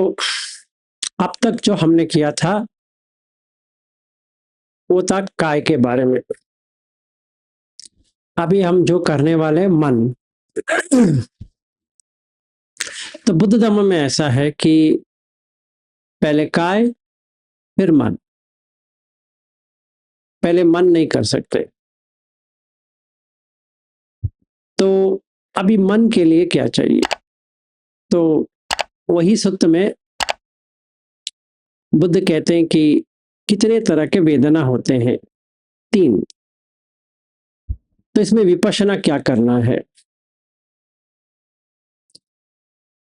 अब तक जो हमने किया था वो था काय के बारे में। अभी हम जो करने वाले हैं मन। तो बुद्ध धर्म में ऐसा है कि पहले काय फिर मन। पहले मन नहीं कर सकते। तो अभी मन के लिए क्या चाहिए? तो वही सूत्र में बुद्ध कहते हैं कि कितने तरह के वेदना होते हैं, 3। तो इसमें विपश्यना क्या करना है?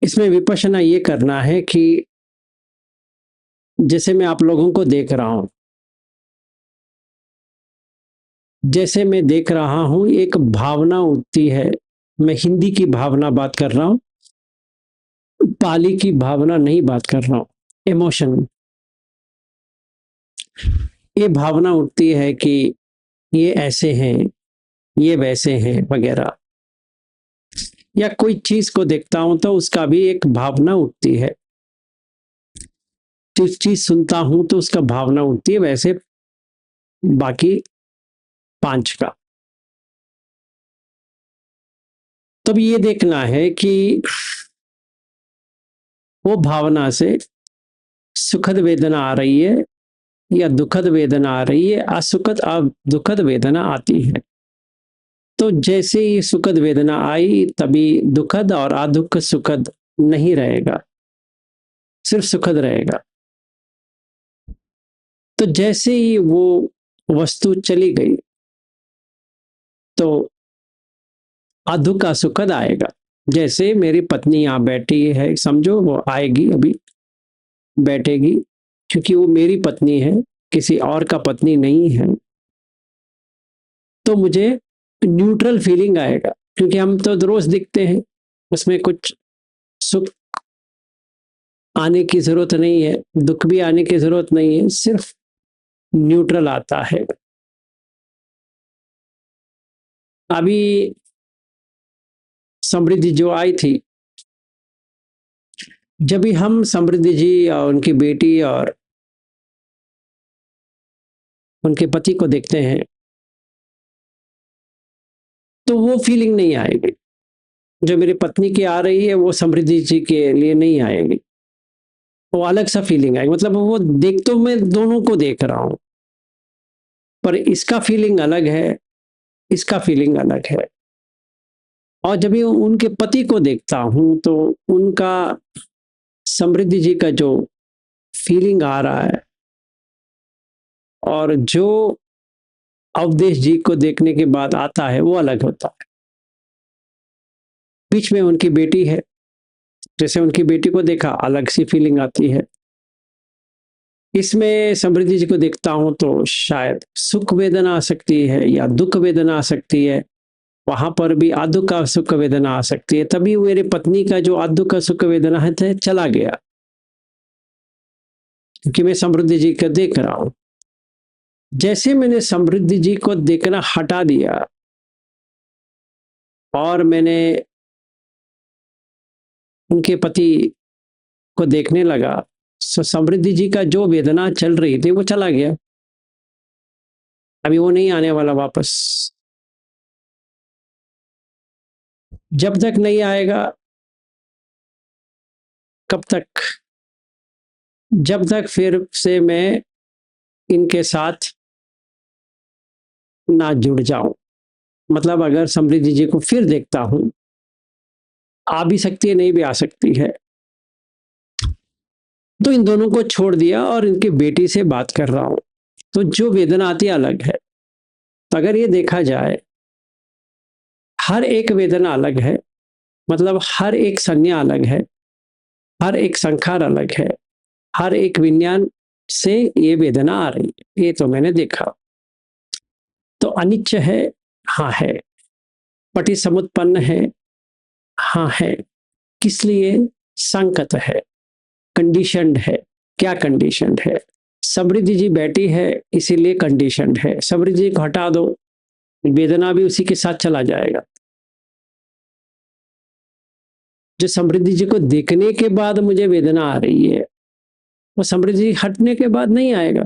इसमें विपश्यना ये करना है कि जैसे मैं आप लोगों को देख रहा हूं, जैसे मैं देख रहा हूं एक भावना उठती है। मैं हिंदी की भावना बात कर रहा हूं, पाली की भावना नहीं बात कर रहा हूं। इमोशन, ये भावना उठती है कि ये ऐसे हैं, ये वैसे हैं वगैरह। या कोई चीज को देखता हूं तो उसका भी एक भावना उठती है। जिस चीज सुनता हूं तो उसका भावना उठती है, वैसे बाकी 5 का। तब ये देखना है कि वो भावना से सुखद वेदना आ रही है या दुखद वेदना आ रही है, असुखद दुखद वेदना आती है। तो जैसे ही सुखद वेदना आई तभी दुखद और अदुख सुखद नहीं रहेगा, सिर्फ सुखद रहेगा। तो जैसे ही वो वस्तु चली गई तो अदुख असुखद आएगा। जैसे मेरी पत्नी यहाँ बैठी है, समझो वो आएगी, अभी बैठेगी, क्योंकि वो मेरी पत्नी है, किसी और का पत्नी नहीं है। तो मुझे न्यूट्रल फीलिंग आएगा, क्योंकि हम तो रोज दिखते हैं, उसमें कुछ सुख आने की जरूरत नहीं है, दुख भी आने की जरूरत नहीं है, सिर्फ न्यूट्रल आता है। अभी समृद्धि जो आई थी, जब भी हम समृद्धि जी और उनकी बेटी और उनके पति को देखते हैं तो वो फीलिंग नहीं आएगी। जो मेरी पत्नी की आ रही है वो समृद्धि जी के लिए नहीं आएगी, वो अलग सा फीलिंग आएगी। मतलब वो देख तो मैं दोनों को देख रहा हूं, पर इसका फीलिंग अलग है, इसका फीलिंग अलग है। और जब ये उनके पति को देखता हूं तो उनका समृद्धि जी का जो फीलिंग आ रहा है और जो अवधेश जी को देखने के बाद आता है वो अलग होता है। बीच में उनकी बेटी है, जैसे उनकी बेटी को देखा अलग सी फीलिंग आती है। इसमें समृद्धि जी को देखता हूं तो शायद सुख वेदना आ सकती है या दुख वेदना आ सकती है, वहां पर भी आदुख का सुख वेदना आ सकती है। तभी मेरी पत्नी का जो आदुख का सुख वेदना है चला गया, क्योंकि मैं समृद्धि जी को देख रहा हूं। जैसे मैंने समृद्धि जी को देखना हटा दिया और मैंने उनके पति को देखने लगा, तो समृद्धि जी का जो वेदना चल रही थी वो चला गया। अभी वो नहीं आने वाला वापस। जब तक नहीं आएगा, कब तक? जब तक फिर से मैं इनके साथ ना जुड़ जाऊं। मतलब अगर समृद्धि जी को फिर देखता हूं, आ भी सकती है, नहीं भी आ सकती है। तो इन दोनों को छोड़ दिया और इनकी बेटी से बात कर रहा हूं, तो जो वेदना आती है अलग है। तो अगर ये देखा जाए, हर एक वेदना अलग है, मतलब हर एक संज्ञा अलग है, हर एक संखार अलग है, हर एक विज्ञान से ये वेदना आ रही है। ये तो मैंने देखा। तो अनिच्च है, हाँ है। पटिसमुत्पन्न है, हाँ है। किस लिए? संकत है, कंडीशनड है। क्या कंडीशनड है? समृद्धि जी बैठी है इसीलिए कंडीशनड है। समृद्धि जी को हटा दो, वेदना भी उसी के साथ चला जाएगा। जो समृद्धि जी को देखने के बाद मुझे वेदना आ रही है, वो समृद्धि जी हटने के बाद नहीं आएगा।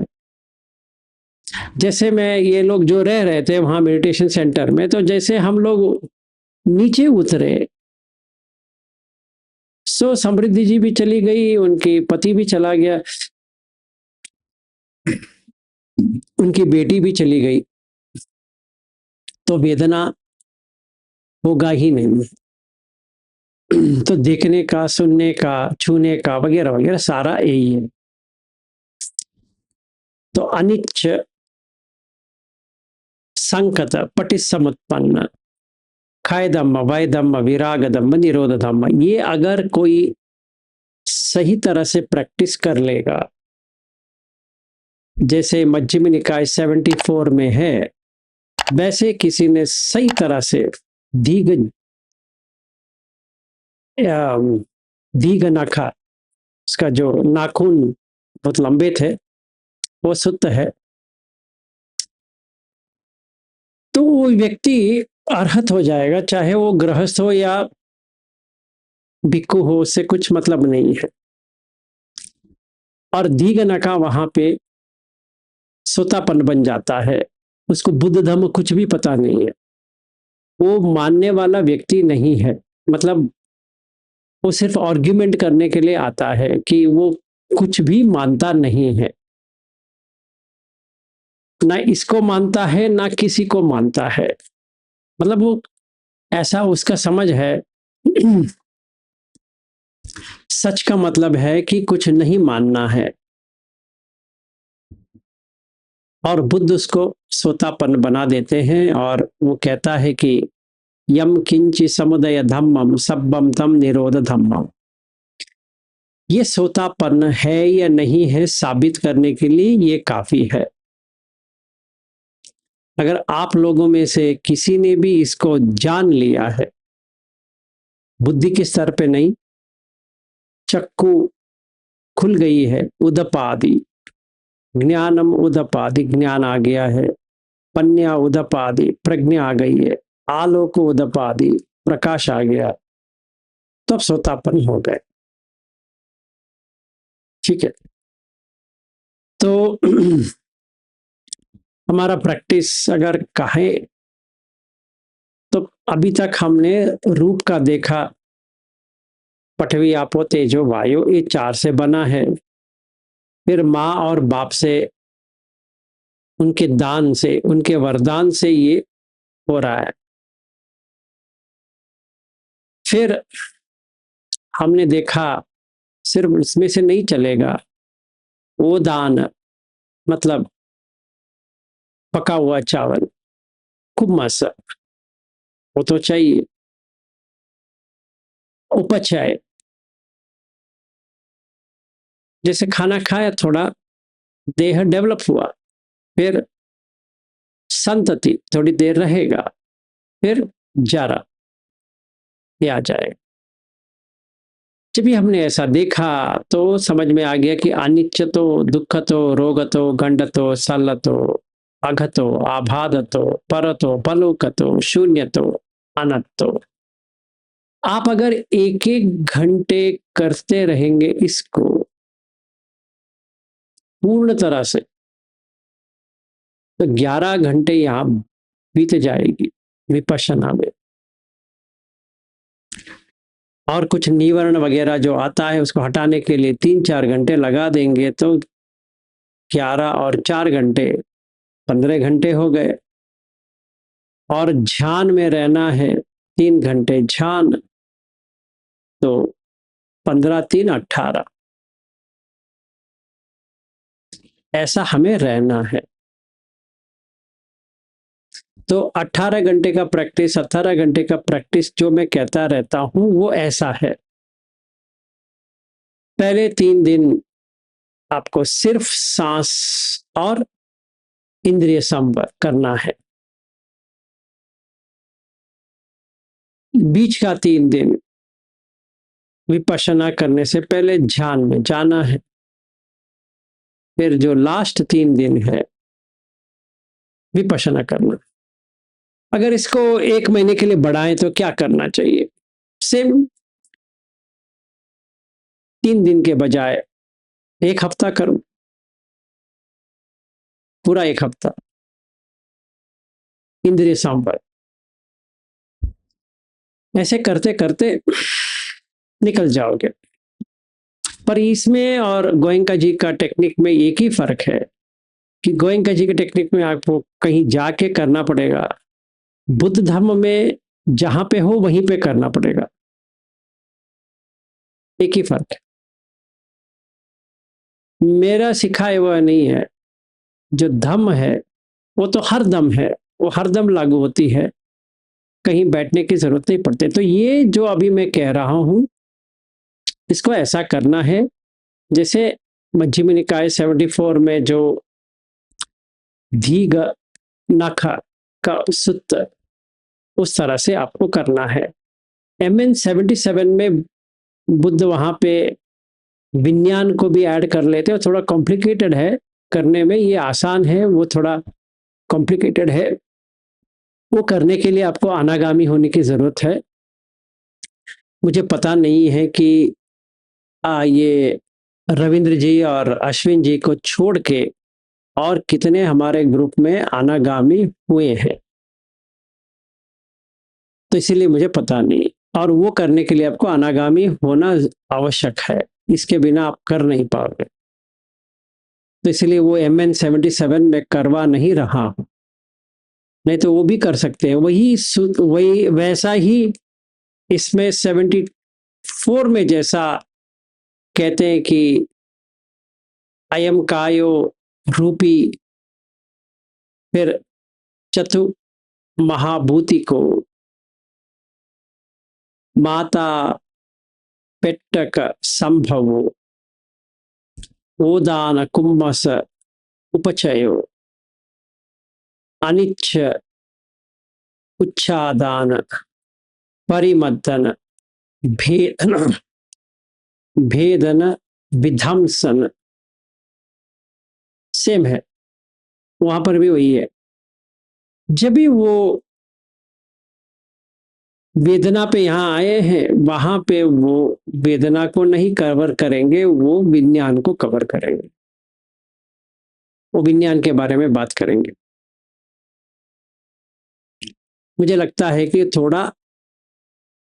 जैसे मैं ये लोग जो रह रहे थे वहां मेडिटेशन सेंटर में, तो जैसे हम लोग नीचे उतरे, सो समृद्धि जी भी चली गई, उनकी पति भी चला गया, उनकी बेटी भी चली गई, तो वेदना होगा ही नहीं। तो देखने का, सुनने का, छूने का वगैरह वगैरह सारा यही है। तो अनिच्च संकत पटिसमुत्पन्न खाय धम्म वय धम्म विराग धम्म निरोध धम्म, ये अगर कोई सही तरह से प्रैक्टिस कर लेगा, जैसे मध्यम निकाय 74 में है, वैसे किसी ने सही तरह से दीघ दीघ नखा, उसका जो नाखून बहुत लंबे थे वो शुद्ध है, तो वो व्यक्ति अर्हत हो जाएगा, चाहे वो गृहस्थ हो या भिक्खु हो, उससे कुछ मतलब नहीं है। और दीघ नखा वहां पे सोतापन बन जाता है, उसको बुद्ध धम्म कुछ भी पता नहीं है, वो मानने वाला व्यक्ति नहीं है, मतलब वो सिर्फ आर्ग्यूमेंट करने के लिए आता है कि वो कुछ भी मानता नहीं है, ना इसको मानता है ना किसी को मानता है, मतलब वो ऐसा उसका समझ है। सच का मतलब है कि कुछ नहीं मानना है, और बुद्ध उसको सोतापन बना देते हैं, और वो कहता है कि यम किंच समुदय धम्मम सब्बम तम निरोध धम्मम। ये सोतापन है या नहीं है साबित करने के लिए ये काफी है। अगर आप लोगों में से किसी ने भी इसको जान लिया है, बुद्धि के स्तर पे नहीं, चक्कू खुल गई है, उदपादि ज्ञानम उदपादि ज्ञान आ गया है, पन्या उदपादि प्रज्ञा आ गई है, आलोक उदपादि प्रकाश आ गया, तब सोतापन हो गए। ठीक है, तो हमारा प्रैक्टिस अगर कहे तो अभी तक हमने रूप का देखा, पठवी आपो तेजो वायु, ये 4 से बना है, फिर माँ और बाप से, उनके दान से, उनके वरदान से ये हो रहा है। फिर हमने देखा सिर्फ इसमें से नहीं चलेगा, वो दान मतलब पका हुआ चावल, कुम्मस, वो तो चाहिए, उपचय, जैसे खाना खाया थोड़ा देह डेवलप हुआ, फिर संतति थोड़ी देर रहेगा, फिर जरा ये आ जाएगा। जब भी हमने ऐसा देखा तो समझ में आ गया कि अनिच्चतो दुःखतो रोगतो गंडतो सल्लतो अघतो आबाधतो परतो पलोकतो शून्यतो अनत्तो। आप अगर एक एक घंटे करते रहेंगे इसको पूर्ण तरह से, तो 11 घंटे यहाँ बीत जाएगी विपश्यना में, और कुछ निवर्ण वगैरह जो आता है उसको हटाने के लिए 3-4 घंटे लगा देंगे, तो 11 और 4 घंटे 15 घंटे हो गए। और ध्यान में रहना है 3 घंटे ध्यान, तो 15 3 18, ऐसा हमें रहना है। तो 18 घंटे का प्रैक्टिस, 18 घंटे का प्रैक्टिस जो मैं कहता रहता हूं वो ऐसा है। पहले 3 दिन आपको सिर्फ सांस और इंद्रिय संपर्क करना है, बीच का 3 दिन विपश्यना करने से पहले ध्यान में जाना है, फिर जो लास्ट 3 दिन है विपश्यना करना। अगर इसको 1 महीने के लिए बढ़ाएं तो क्या करना चाहिए? सेम 3 दिन के बजाय 1 हफ्ता करूं, पूरा 1 हफ्ता इंद्रिय संवर। ऐसे करते करते निकल जाओगे। पर इसमें और गोयंका जी का टेक्निक में एक ही फर्क है कि गोयंका जी के टेक्निक में आपको कहीं जाके करना पड़ेगा, बुद्ध धर्म में जहां पे हो वहीं पे करना पड़ेगा। एक ही फर्क है। मेरा सिखाया हुआ नहीं है, जो धम्म है वो तो हर दम है, वो हर दम लागू होती है, कहीं बैठने की जरूरत नहीं पड़ती। तो ये जो अभी मैं कह रहा हूं, इसको ऐसा करना है जैसे मध्यम निकाय 74 में जो दीघ नख का सूत्र, उस तरह से आपको करना है। MN 77 में बुद्ध वहां पे विज्ञान को भी ऐड कर लेते हैं, थोड़ा कॉम्प्लिकेटेड है करने में, ये आसान है, वो थोड़ा कॉम्प्लिकेटेड है। वो करने के लिए आपको अनागामी होने की जरूरत है। मुझे पता नहीं है कि ये रविंद्र जी और अश्विन जी को छोड़ के और कितने हमारे ग्रुप में अनागामी हुए हैं, तो इसीलिए मुझे पता नहीं। और वो करने के लिए आपको अनागामी होना आवश्यक है, इसके बिना आप कर नहीं पाओगे। तो इसलिए वो MN 77 में करवा नहीं रहा हूं, नहीं तो वो भी कर सकते हैं, वही वैसा ही इसमें 74 में जैसा कहते हैं कि अयम कायो रूपी, फिर चतु महाभूति को माता पेट्टक संभवो ओदान कुम्भस उपचयो अनिच्छ उच्चादान परिमर्दन भेदन भेदन विध्वंसन, सेम है, वहां पर भी वही है। जब भी वो वेदना पे यहाँ आए हैं, वहां पे वो वेदना को नहीं कवर करेंगे, वो विज्ञान को कवर करेंगे, वो विज्ञान के बारे में बात करेंगे। मुझे लगता है कि थोड़ा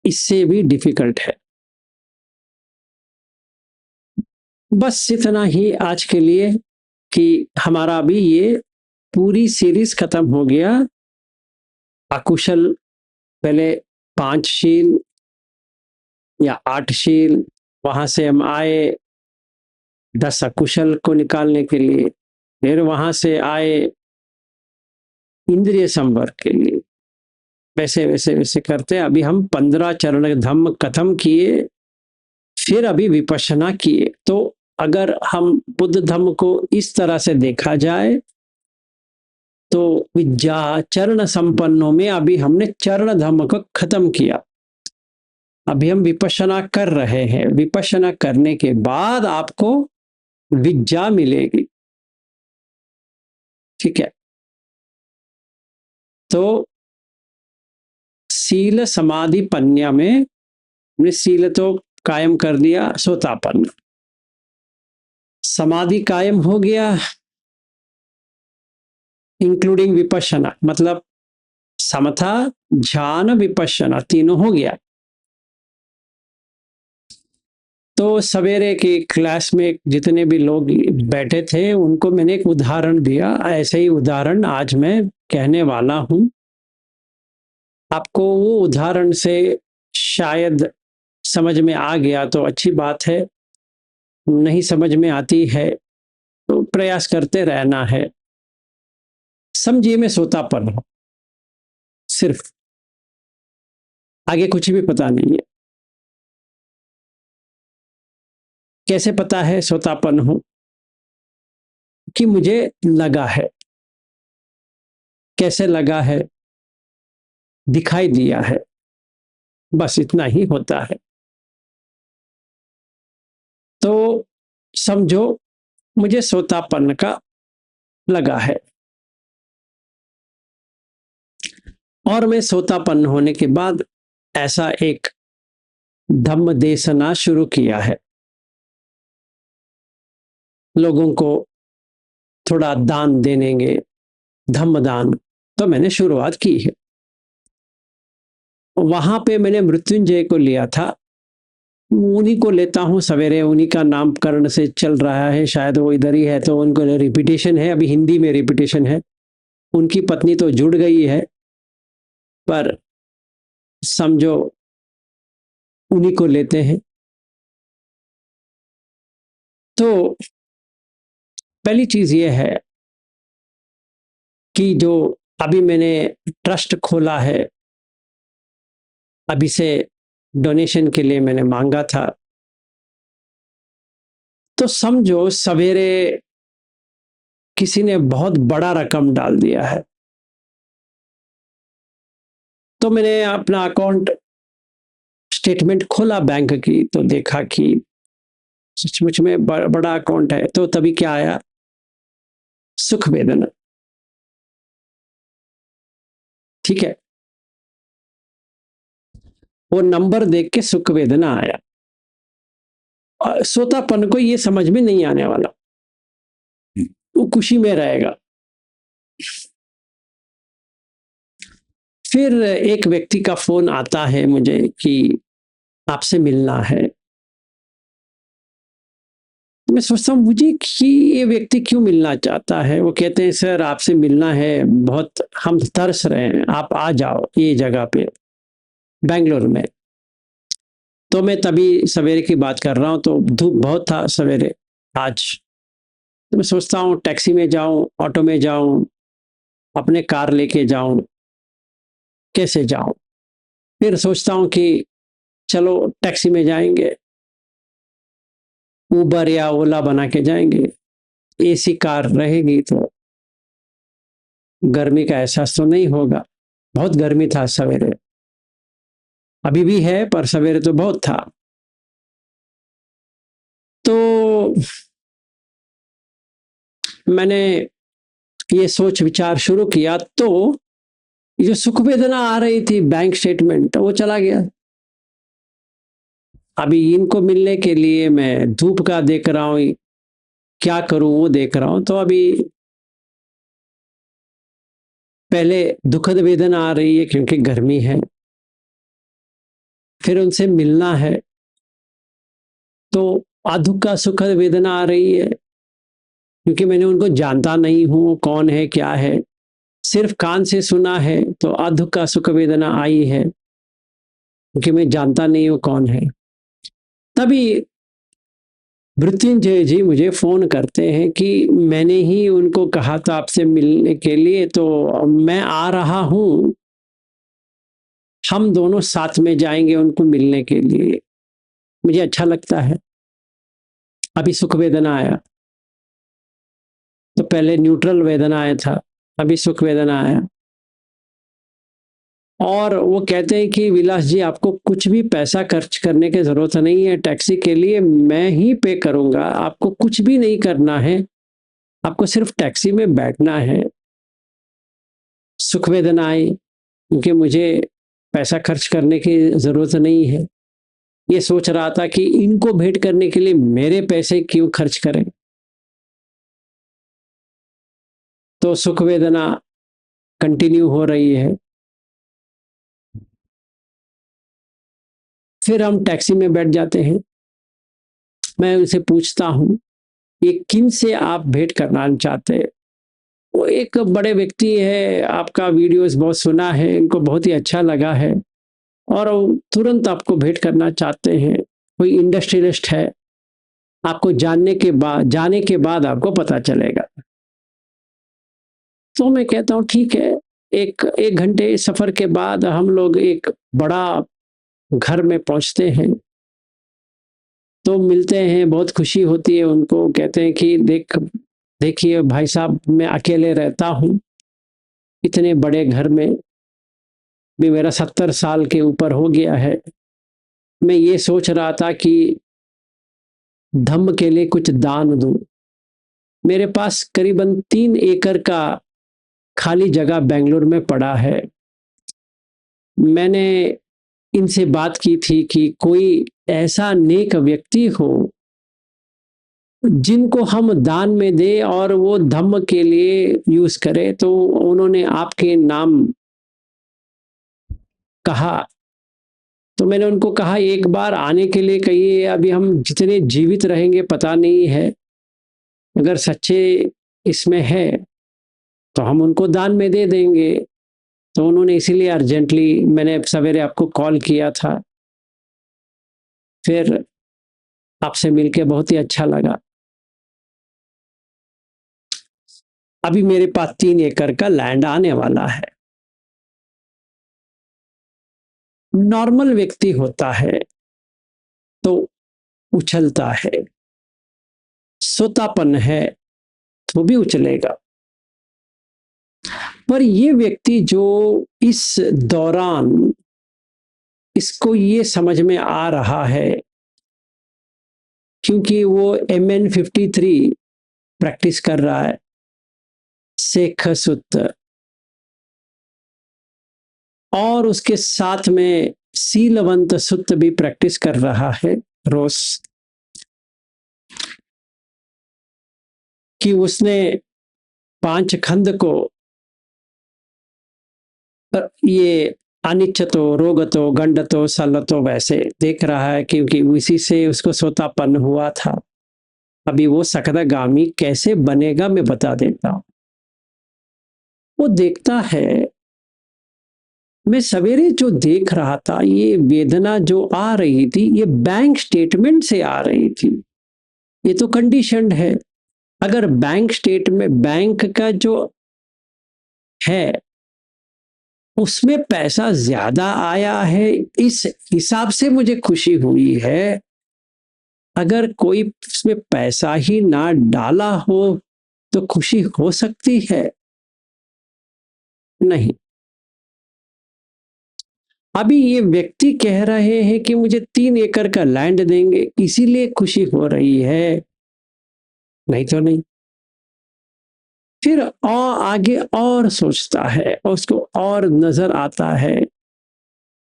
इससे भी डिफिकल्ट है। बस इतना ही आज के लिए कि हमारा अभी ये पूरी सीरीज खत्म हो गया। अकुशल पहले 5 शील या 8 शील, वहां से हम आए 10 अकुशल को निकालने के लिए, फिर वहां से आए इंद्रिय संवर के लिए। वैसे वैसे वैसे करते अभी हम 15 चरण धम्म खत्म किए, फिर अभी विपश्यना किए। तो अगर हम बुद्ध धम्म को इस तरह से देखा जाए तो विद्या चरण संपन्नों में अभी हमने चरण धम्म को खत्म किया, अभी हम विपश्यना कर रहे हैं। विपश्यना करने के बाद आपको विद्या मिलेगी, ठीक है। तो सील समाधि पन्या में हमने सील तो कायम कर दिया, सोतापन्न, समाधि कायम हो गया इंक्लूडिंग विपश्यना, मतलब समथा ध्यान विपश्यना तीनों हो गया। तो सवेरे की क्लास में जितने भी लोग बैठे थे उनको मैंने एक उदाहरण दिया, ऐसे ही उदाहरण आज मैं कहने वाला हूं। आपको वो उदाहरण से शायद समझ में आ गया तो अच्छी बात है, नहीं समझ में आती है तो प्रयास करते रहना है। समझिए मैं सोतापन हूं, सिर्फ, आगे कुछ भी पता नहीं है। कैसे पता है सोतापन हूं? कि मुझे लगा है। कैसे लगा है? दिखाई दिया है, बस इतना ही होता है। तो समझो मुझे सोतापन का लगा है, और मैं सोतापन्न होने के बाद ऐसा एक धम्म देशना शुरू किया है। लोगों को थोड़ा दान देनेंगे, धम्म दान। तो मैंने शुरुआत की है। वहां पे मैंने मृत्युंजय को लिया था, उन्हीं को लेता हूँ सवेरे, उन्हीं का नामकरण से चल रहा है, शायद वो इधर ही है तो उनको रिपीटेशन है, अभी हिंदी में रिपीटेशन है। उनकी पत्नी तो जुड़ गई है, पर समझो उन्हीं को लेते हैं। तो पहली चीज ये है कि जो अभी मैंने ट्रस्ट खोला है, अभी से डोनेशन के लिए मैंने मांगा था, तो समझो सवेरे किसी ने बहुत बड़ा रकम डाल दिया है। तो मैंने अपना अकाउंट स्टेटमेंट खोला बैंक की, तो देखा कि सचमुच में बड़ा अकाउंट है। तो तभी क्या आया, सुख वेदना। ठीक है, वो नंबर देख के सुख वेदना आया। सोतापन को ये समझ में नहीं आने वाला, वो खुशी में रहेगा। फिर एक व्यक्ति का फोन आता है मुझे कि आपसे मिलना है। मैं सोचता हूँ मुझे कि ये व्यक्ति क्यों मिलना चाहता है। वो कहते हैं सर आपसे मिलना है, बहुत हम तरस रहे हैं, आप आ जाओ ये जगह पे बेंगलोर में। तो मैं तभी सवेरे की बात कर रहा हूँ, तो धूप बहुत था सवेरे आज। तो मैं सोचता हूँ टैक्सी में जाऊं, ऑटो में जाऊं, अपने कार लेके जाऊं, कैसे जाऊं। फिर सोचता हूँ कि चलो टैक्सी में जाएंगे, उबर या ओला बना के जाएंगे, एसी कार रहेगी तो गर्मी का एहसास तो नहीं होगा। बहुत गर्मी था सवेरे, अभी भी है पर सवेरे तो बहुत था। तो मैंने ये सोच विचार शुरू किया, तो ये जो सुख वेदना आ रही थी बैंक स्टेटमेंट, वो चला गया। अभी इनको मिलने के लिए मैं धूप का देख रहा हूँ, क्या करूं वो देख रहा हूं। तो अभी पहले दुखद वेदना आ रही है क्योंकि गर्मी है, फिर उनसे मिलना है तो अधुक का सुखद वेदना आ रही है, क्योंकि मैंने उनको जानता नहीं हूं कौन है क्या है, सिर्फ कान से सुना है। तो अधुक का सुख वेदना आई है क्योंकि मैं जानता नहीं हूं कौन है। तभी मृत्युंजय जी मुझे फोन करते हैं कि मैंने ही उनको कहा था आपसे मिलने के लिए, तो मैं आ रहा हूं, हम दोनों साथ में जाएंगे उनको मिलने के लिए। मुझे अच्छा लगता है। अभी सुख वेदना आया, तो पहले न्यूट्रल वेदना आया था, अभी सुख वेदना आया। और वो कहते हैं कि विलास जी आपको कुछ भी पैसा खर्च करने की जरूरत नहीं है, टैक्सी के लिए मैं ही पे करूंगा, आपको कुछ भी नहीं करना है, आपको सिर्फ टैक्सी में बैठना है। सुख वेदना आई क्योंकि मुझे पैसा खर्च करने की जरूरत नहीं है। ये सोच रहा था कि इनको भेंट करने के लिए मेरे पैसे क्यों खर्च करें। तो सुख वेदना कंटिन्यू हो रही है। फिर हम टैक्सी में बैठ जाते हैं, मैं उनसे पूछता हूँ ये किन से आप भेंट करना चाहते हैं। वो एक बड़े व्यक्ति है, आपका वीडियोस बहुत सुना है, इनको बहुत ही अच्छा लगा है और तुरंत आपको भेंट करना चाहते हैं। कोई इंडस्ट्रियलिस्ट है, आपको जाने के बाद आपको पता चलेगा। तो मैं कहता हूँ ठीक है। एक एक घंटे सफर के बाद हम लोग एक बड़ा घर में पहुंचते हैं, तो मिलते हैं, बहुत खुशी होती है उनको। कहते हैं कि देखिए भाई साहब मैं अकेले रहता हूँ इतने बड़े घर में, भी मेरा 70 साल के ऊपर हो गया है। मैं ये सोच रहा था कि धम्म के लिए कुछ दान दूं। मेरे पास करीबन 3 एकड़ का खाली जगह बेंगलुरु में पड़ा है। मैंने इनसे बात की थी कि कोई ऐसा नेक व्यक्ति हो जिनको हम दान में दे और वो धम्म के लिए यूज करे, तो उन्होंने आपके नाम कहा। तो मैंने उनको कहा एक बार आने के लिए कहिए, अभी हम जितने जीवित रहेंगे पता नहीं है, अगर सच्चे इसमें है तो हम उनको दान में दे देंगे। तो उन्होंने इसीलिए अर्जेंटली, मैंने सवेरे आपको कॉल किया था। फिर आपसे मिलके बहुत ही अच्छा लगा। अभी मेरे पास 3 एकड़ का लैंड आने वाला है। नॉर्मल व्यक्ति होता है तो उछलता है, सोतापन है तो भी उछलेगा। पर ये व्यक्ति जो इस दौरान इसको ये समझ में आ रहा है, क्योंकि वो MN53 प्रैक्टिस कर रहा है, शेख सुत, और उसके साथ में सीलवंत सुत भी प्रैक्टिस कर रहा है रोज, कि उसने 5 खंड को ये अनिच्छतो रोगतो गंडतो सल्लतो वैसे देख रहा है, क्योंकि उसी से उसको सोतापन हुआ था। अभी वो सकदागामी कैसे बनेगा मैं बता देता हूं। वो देखता है, मैं सवेरे जो देख रहा था, ये वेदना जो आ रही थी ये बैंक स्टेटमेंट से आ रही थी। ये तो कंडीशनड है। अगर बैंक स्टेटमेंट, बैंक का जो है उसमें पैसा ज्यादा आया है, इस हिसाब से मुझे खुशी हुई है। अगर कोई उसमें पैसा ही ना डाला हो तो खुशी हो सकती है? नहीं। अभी ये व्यक्ति कह रहे हैं कि मुझे 3 एकड़ का लैंड देंगे इसीलिए खुशी हो रही है, नहीं तो नहीं। फिर और आगे और सोचता है और उसको और नजर आता है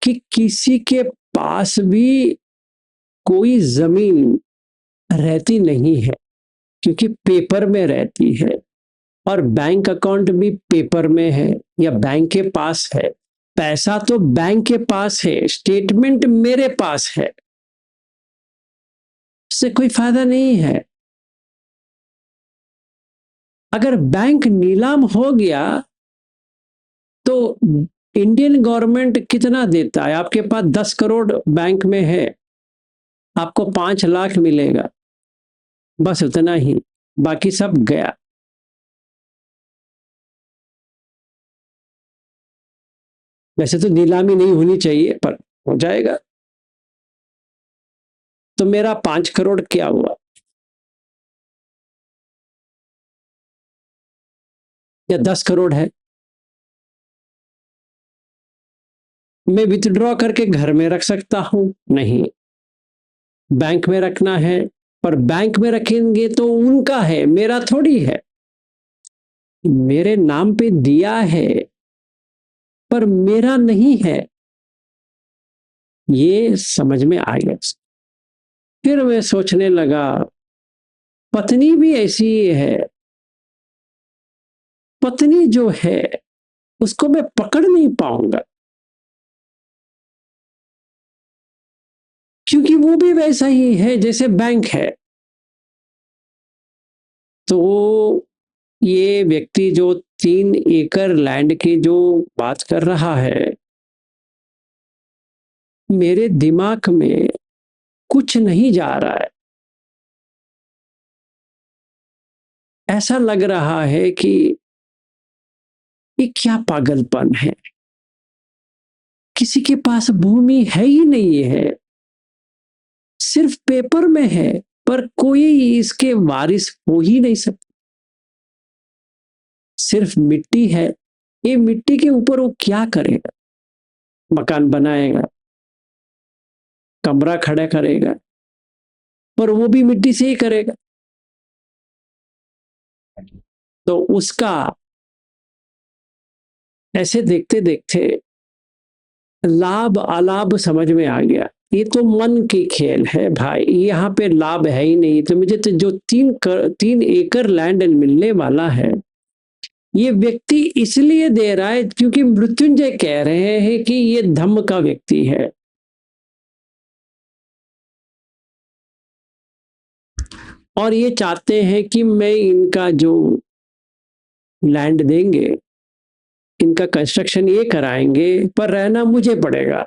कि किसी के पास भी कोई जमीन रहती नहीं है, क्योंकि पेपर में रहती है, और बैंक अकाउंट भी पेपर में है या बैंक के पास है। पैसा तो बैंक के पास है, स्टेटमेंट मेरे पास है, उससे कोई फायदा नहीं है। अगर बैंक नीलाम हो गया तो इंडियन गवर्नमेंट कितना देता है? आपके पास 10 करोड़ बैंक में है, आपको 5 लाख मिलेगा, बस उतना ही, बाकी सब गया। वैसे तो नीलामी नहीं होनी चाहिए पर हो जाएगा। तो मेरा 5 करोड़ क्या हुआ, या 10 करोड़ है, मैं विथड्रॉ करके घर में रख सकता हूं? नहीं, बैंक में रखना है। पर बैंक में रखेंगे तो उनका है, मेरा थोड़ी है। मेरे नाम पे दिया है पर मेरा नहीं है, ये समझ में आ गया। फिर मैं सोचने लगा, पत्नी भी ऐसी है, पत्नी जो है उसको मैं पकड़ नहीं पाऊंगा, क्योंकि वो भी वैसा ही है जैसे बैंक है। तो ये व्यक्ति जो 3 एकड़ लैंड की जो बात कर रहा है, मेरे दिमाग में कुछ नहीं जा रहा है। ऐसा लग रहा है कि ये क्या पागलपन है, किसी के पास भूमि है ही नहीं है, सिर्फ पेपर में है, पर कोई इसके वारिस हो ही नहीं सकता। सिर्फ मिट्टी है, ये मिट्टी के ऊपर वो क्या करेगा? मकान बनाएगा, कमरा खड़ा करेगा, पर वो भी मिट्टी से ही करेगा। तो उसका ऐसे देखते देखते लाभ अलाभ समझ में आ गया। ये तो मन की खेल है भाई, यहाँ पे लाभ है ही नहीं। तो मुझे तो जो 3 एकड़ लैंड मिलने वाला है, ये व्यक्ति इसलिए दे रहा है क्योंकि मृत्युंजय कह रहे हैं कि ये धम्म का व्यक्ति है। और ये चाहते हैं कि मैं इनका जो लैंड देंगे, इनका कंस्ट्रक्शन ये कराएंगे, पर रहना मुझे पड़ेगा।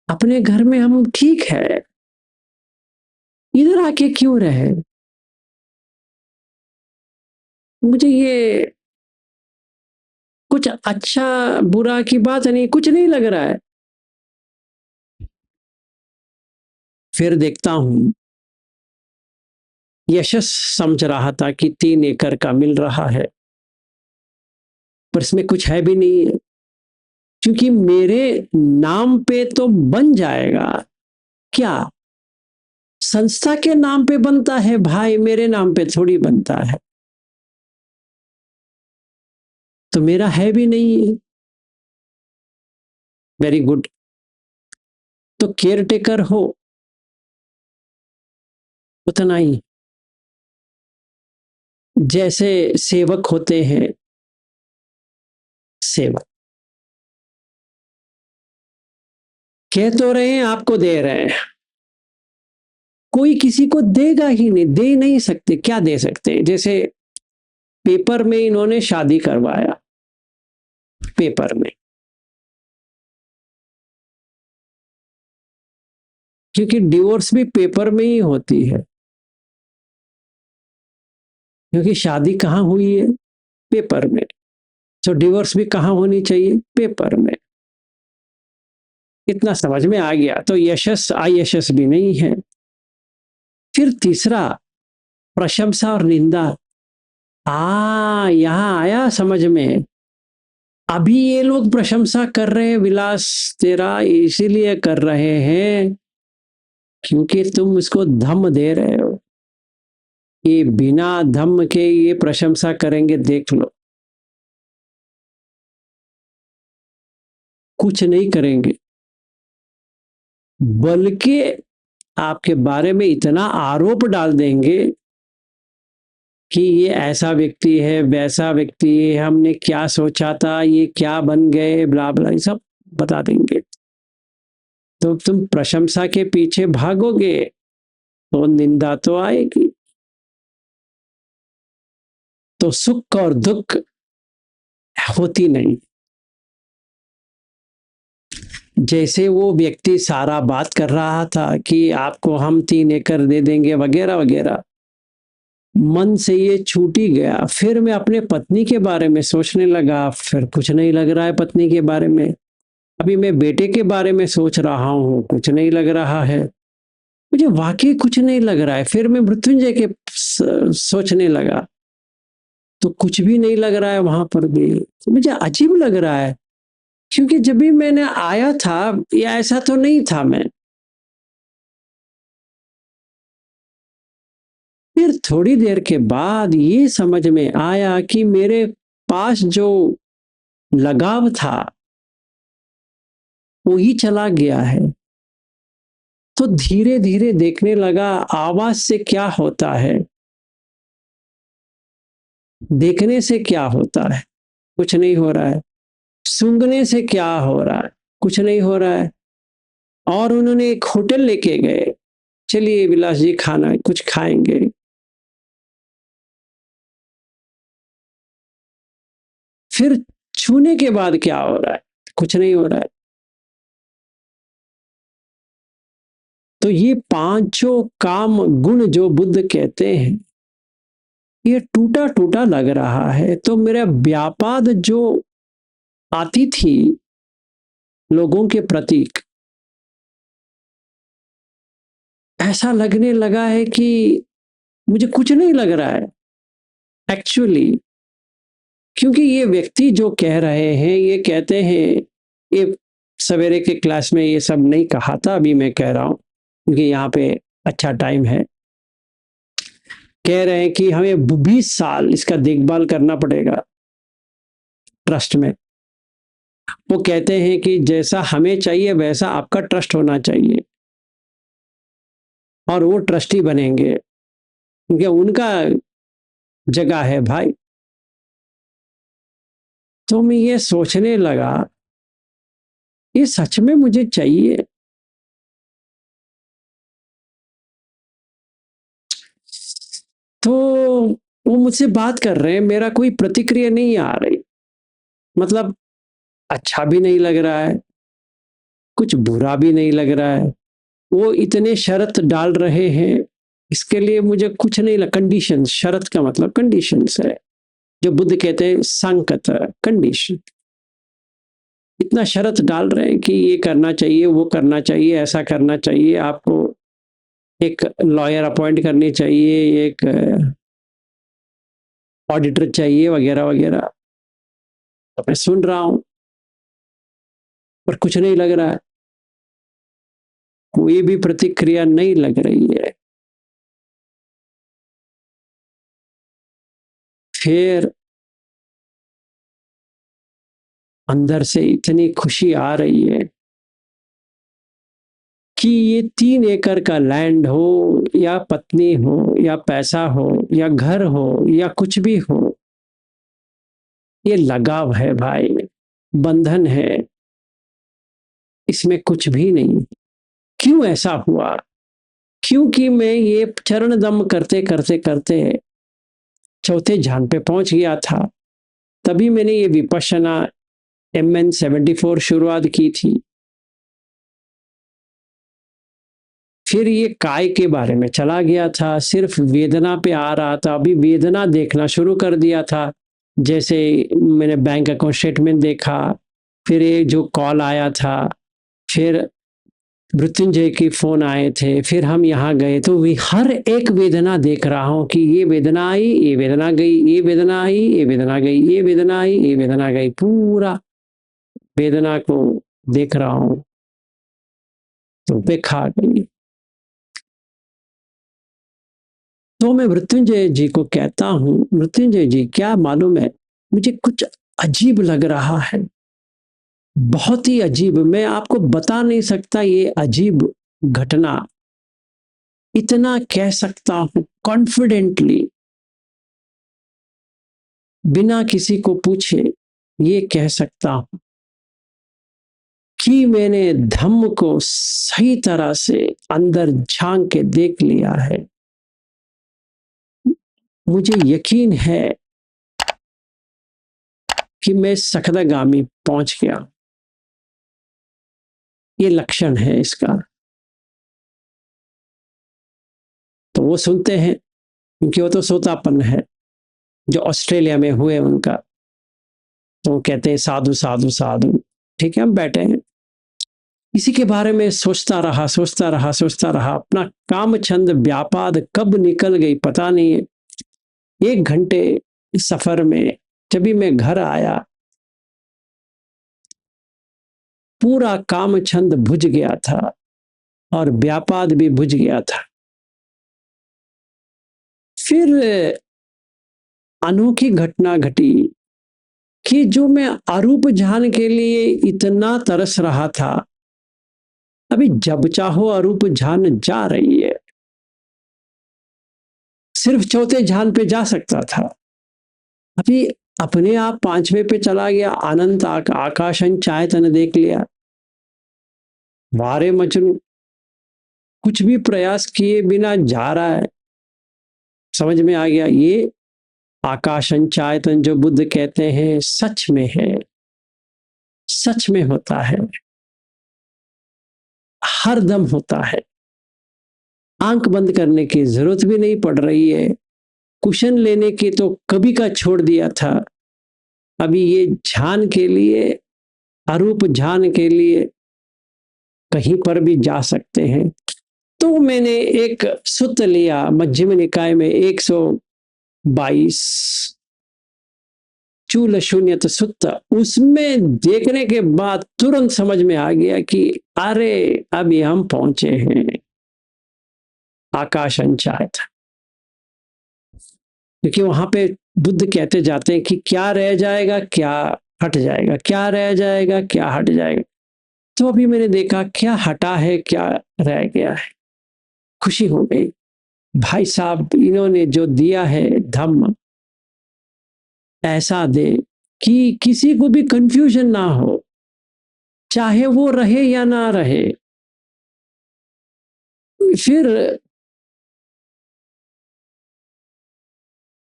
अपने घर में हम ठीक है, इधर आके क्यों रहे? मुझे ये कुछ अच्छा बुरा की बात नहीं, कुछ नहीं लग रहा है। फिर देखता हूं, यशस समझ रहा था कि 3 एकड़ का मिल रहा है, पर इसमें कुछ है भी नहीं है, क्योंकि मेरे नाम पे तो बन जाएगा। क्या संस्था के नाम पे बनता है भाई, मेरे नाम पे थोड़ी बनता है। तो मेरा है भी नहीं है। Very good. तो केयर टेकर हो उतना ही, जैसे सेवक होते हैं, सेवक कह तो रहे हैं आपको दे रहे हैं, कोई किसी को देगा ही नहीं, दे नहीं सकते। क्या दे सकते हैं? जैसे पेपर में इन्होंने शादी करवाया, पेपर में, क्योंकि डिवोर्स भी पेपर में ही होती है, क्योंकि शादी कहाँ हुई है? पेपर में। तो डिवोर्स भी कहाँ होनी चाहिए? पेपर में। इतना समझ में आ गया। तो यशस आयशस भी नहीं है। फिर तीसरा, प्रशंसा और निंदा। यहां आया समझ में। अभी ये लोग प्रशंसा कर रहे हैं विलास तेरा, इसीलिए कर रहे हैं क्योंकि तुम इसको धम्म दे रहे हो। ये बिना धम्म के ये प्रशंसा करेंगे, देख लो, कुछ नहीं करेंगे, बल्कि आपके बारे में इतना आरोप डाल देंगे कि ये ऐसा व्यक्ति है, वैसा व्यक्ति है, हमने क्या सोचा था, ये क्या बन गए, ब्ला ब्ला, ये सब बता देंगे। तो तुम प्रशंसा के पीछे भागोगे तो निंदा तो आएगी। तो सुख और दुख होती नहीं। जैसे वो व्यक्ति सारा बात कर रहा था कि आपको हम 3 एकड़ दे देंगे वगैरह वगैरह, मन से ये छूट ही गया। फिर मैं अपने पत्नी के बारे में सोचने लगा, फिर कुछ नहीं लग रहा है पत्नी के बारे में। अभी मैं बेटे के बारे में सोच रहा हूँ, कुछ नहीं लग रहा है। मुझे वाकई कुछ नहीं लग रहा है। फिर मैं मृत्युंजय के सोचने लगा, तो कुछ भी नहीं लग रहा है वहां पर भी। तो मुझे अजीब लग रहा है, क्योंकि जब भी मैंने आया था या ऐसा तो नहीं था मैं। फिर थोड़ी देर के बाद ये समझ में आया कि मेरे पास जो लगाव था वो ही चला गया है। तो धीरे धीरे देखने लगा आवाज से क्या होता है, देखने से क्या होता है, कुछ नहीं हो रहा है। सूंघने से क्या हो रहा है, कुछ नहीं हो रहा है। और उन्होंने एक होटल लेके गए, चलिए विलास जी खाना कुछ खाएंगे। फिर छूने के बाद क्या हो रहा है, कुछ नहीं हो रहा है। तो ये पांचों काम गुण जो बुद्ध कहते हैं, ये टूटा टूटा लग रहा है। तो मेरा व्यापाद जो आती थी लोगों के प्रति, ऐसा लगने लगा है कि मुझे कुछ नहीं लग रहा है एक्चुअली। क्योंकि ये व्यक्ति जो कह रहे हैं, ये कहते हैं, ये सवेरे के क्लास में ये सब नहीं कहा था, अभी मैं कह रहा हूं क्योंकि यहाँ पे अच्छा टाइम है। कह रहे हैं कि हमें 20 साल इसका देखभाल करना पड़ेगा ट्रस्ट में। वो कहते हैं कि जैसा हमें चाहिए वैसा आपका ट्रस्ट होना चाहिए, और वो ट्रस्टी बनेंगे क्योंकि उनका जगह है भाई। तो मैं ये सोचने लगा, ये सच में मुझे चाहिए? तो वो मुझसे बात कर रहे हैं, मेरा कोई प्रतिक्रिया नहीं आ रही, मतलब अच्छा भी नहीं लग रहा है, कुछ बुरा भी नहीं लग रहा है। वो इतने शर्त डाल रहे हैं, इसके लिए मुझे कुछ नहीं लग, कंडीशन, शरत का मतलब कंडीशंस है, जो बुद्ध कहते हैं संकत, कंडीशन। इतना शर्त डाल रहे हैं कि ये करना चाहिए, वो करना चाहिए, ऐसा करना चाहिए, आपको एक लॉयर अपॉइंट करनी चाहिए, एक ऑडिटर चाहिए, वगैरह वगैरह। तो मैं सुन रहा हूं, पर कुछ नहीं लग रहा है, कोई भी प्रतिक्रिया नहीं लग रही है। फिर अंदर से इतनी खुशी आ रही है कि ये 3 एकड़ का लैंड हो, या पत्नी हो, या पैसा हो, या घर हो, या कुछ भी हो, ये लगाव है भाई, बंधन है, इसमें कुछ भी नहीं। क्यों ऐसा हुआ? क्योंकि मैं ये चरण दम करते करते करते चौथे ध्यान पे पहुंच गया था। तभी मैंने ये विपश्यना MN74 शुरुआत की थी। फिर ये काय के बारे में चला गया था, सिर्फ वेदना पे आ रहा था, अभी वेदना देखना शुरू कर दिया था। जैसे मैंने बैंक अकाउंट स्टेटमेंट देखा, फिर ये जो कॉल आया था, फिर मृत्युंजय के फोन आए थे, फिर हम यहाँ गए, तो हर एक वेदना देख रहा हूँ कि ये वेदना आई, ये वेदना गई, ये वेदना आई, ये वेदना गई, ये वेदना आई, ये वेदना गई, पूरा वेदना को देख रहा हूँ। तो बेखा गई। तो मैं मृत्युंजय जी को कहता हूँ, मृत्युंजय जी क्या मालूम है, मुझे कुछ अजीब लग रहा है, बहुत ही अजीब, मैं आपको बता नहीं सकता ये अजीब घटना। इतना कह सकता हूं कॉन्फिडेंटली, बिना किसी को पूछे ये कह सकता हूं कि मैंने धम्म को सही तरह से अंदर झांक के देख लिया है। मुझे यकीन है कि मैं सखदागामी पहुंच गया। ये लक्षण है इसका। तो वो सुनते हैं, क्योंकि वो तो सोतापन है, जो ऑस्ट्रेलिया में हुए उनका। तो वो कहते हैं साधु साधु साधु। ठीक है, हम बैठे हैं, इसी के बारे में सोचता रहा, सोचता रहा, सोचता रहा, अपना काम छंद व्यापाद कब निकल गई पता नहीं है। 1 घंटे सफर में जब भी मैं घर आया, पूरा काम छंद बुझ गया था और व्यापाद भी बुझ गया था। फिर अनोखी घटना घटी कि जो मैं अरूप जान के लिए इतना तरस रहा था, अभी जब चाहो अरूप जान जा रही है। सिर्फ चौथे ध्यान पे जा सकता था, अभी अपने आप 5वें पे चला गया, अनंत आकाशन चायतन देख लिया। वारे मजनू, कुछ भी प्रयास किए बिना जा रहा है। समझ में आ गया, ये आकाशन चायतन जो बुद्ध कहते हैं सच में है, सच में होता है, हर दम होता है। आंख बंद करने की जरूरत भी नहीं पड़ रही है। कुशन लेने की तो कभी का छोड़ दिया था, अभी ये ध्यान के लिए, अरूप ध्यान के लिए कहीं पर भी जा सकते हैं। तो मैंने एक सूत्र लिया मध्यम निकाय में 122 चूल शून्यत सूत्र, उसमें देखने के बाद तुरंत समझ में आ गया कि अरे अभी हम पहुंचे हैं आकाश अंचायत। क्योंकि वहां पे बुद्ध कहते जाते हैं कि क्या रह जाएगा, क्या हट जाएगा, क्या रह जाएगा, क्या हट जाएगा। तो अभी मैंने देखा क्या हटा है, क्या रह गया है, खुशी हो गई। भाई साहब इन्होंने जो दिया है धम्म, ऐसा दे कि किसी को भी कंफ्यूजन ना हो, चाहे वो रहे या ना रहे। फिर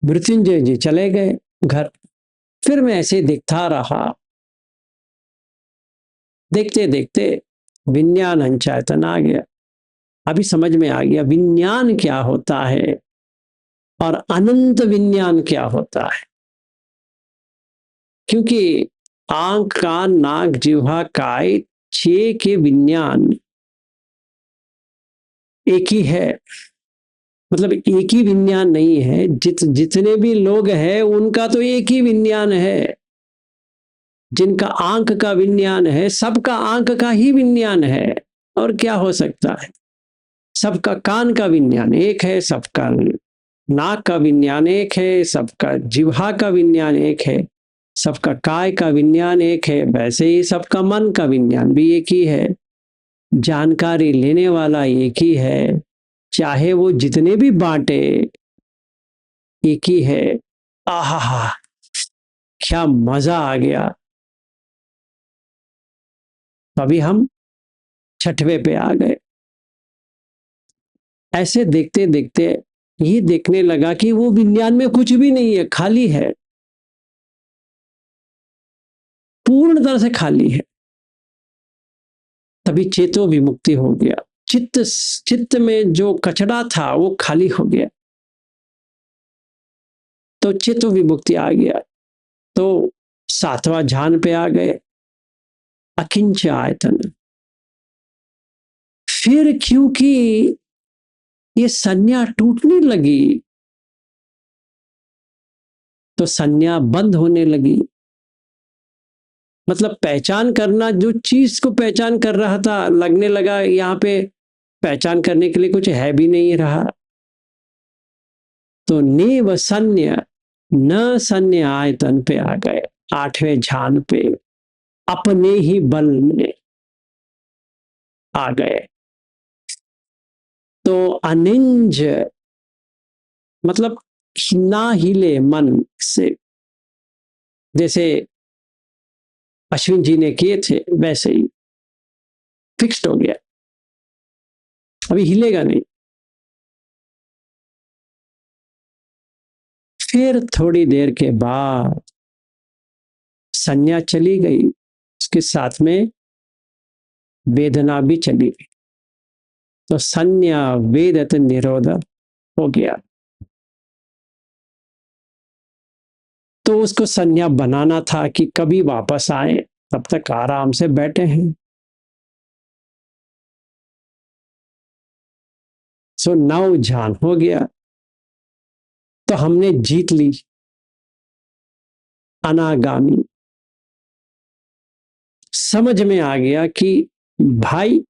मृत्युंजय जी चले गए घर। फिर मैं ऐसे देखता रहा, देखते देखते विज्ञान अंचेतन आ गया। अभी समझ में आ गया विज्ञान क्या होता है और अनंत विज्ञान क्या होता है। क्योंकि आंख, कान, नाक, जिह्वा, काय, 6 के विज्ञान एक ही है। मतलब एक ही विज्ञान नहीं है, जितने भी लोग हैं उनका तो एक ही विज्ञान है। जिनका आंख का विज्ञान है, सबका आंख का ही विज्ञान है। और क्या हो सकता है। सबका कान का विज्ञान एक है, सबका नाक का विज्ञान एक है, सबका जिह्वा का विज्ञान एक है, सबका काय का विज्ञान एक है। वैसे ही सबका मन का विज्ञान भी एक ही है। जानकारी लेने वाला एक ही है, चाहे वो जितने भी बांटे, एक ही है। आहा, क्या मजा आ गया। अभी हम 6वें पे आ गए। ऐसे देखते देखते ये देखने लगा कि वो विज्ञान में कुछ भी नहीं है, खाली है, पूर्ण तरह से खाली है। तभी चेतो विमुक्ति हो गया। चित्त चित्त में जो कचरा था वो खाली हो गया, तो चित्त विमुक्ति आ गया। तो 7वां ध्यान पे आ गए, अकिंच आयतन। फिर क्योंकि ये संज्ञा टूटने लगी, तो संज्ञा बंद होने लगी। मतलब पहचान करना, जो चीज को पहचान कर रहा था, लगने लगा यहाँ पे पहचान करने के लिए कुछ है भी नहीं रहा। तो नेव सन्य न सन्य आयतन पे आ गए, 8वें ध्यान पे अपने ही बल में आ गए। तो अनिंज मतलब ना हिले मन से, जैसे अश्विन जी ने किए थे वैसे ही फिक्स्ड हो गया, अभी हिलेगा नहीं। फिर थोड़ी देर के बाद संज्ञा चली गई, उसके साथ में वेदना भी चली गई। तो संज्ञा वेदत निरोध हो गया। तो उसको संज्ञा बनाना था कि कभी वापस आए, तब तक आराम से बैठे हैं। सो 9 ध्यान हो गया, तो हमने जीत ली अनागामी। समझ में आ गया कि भाई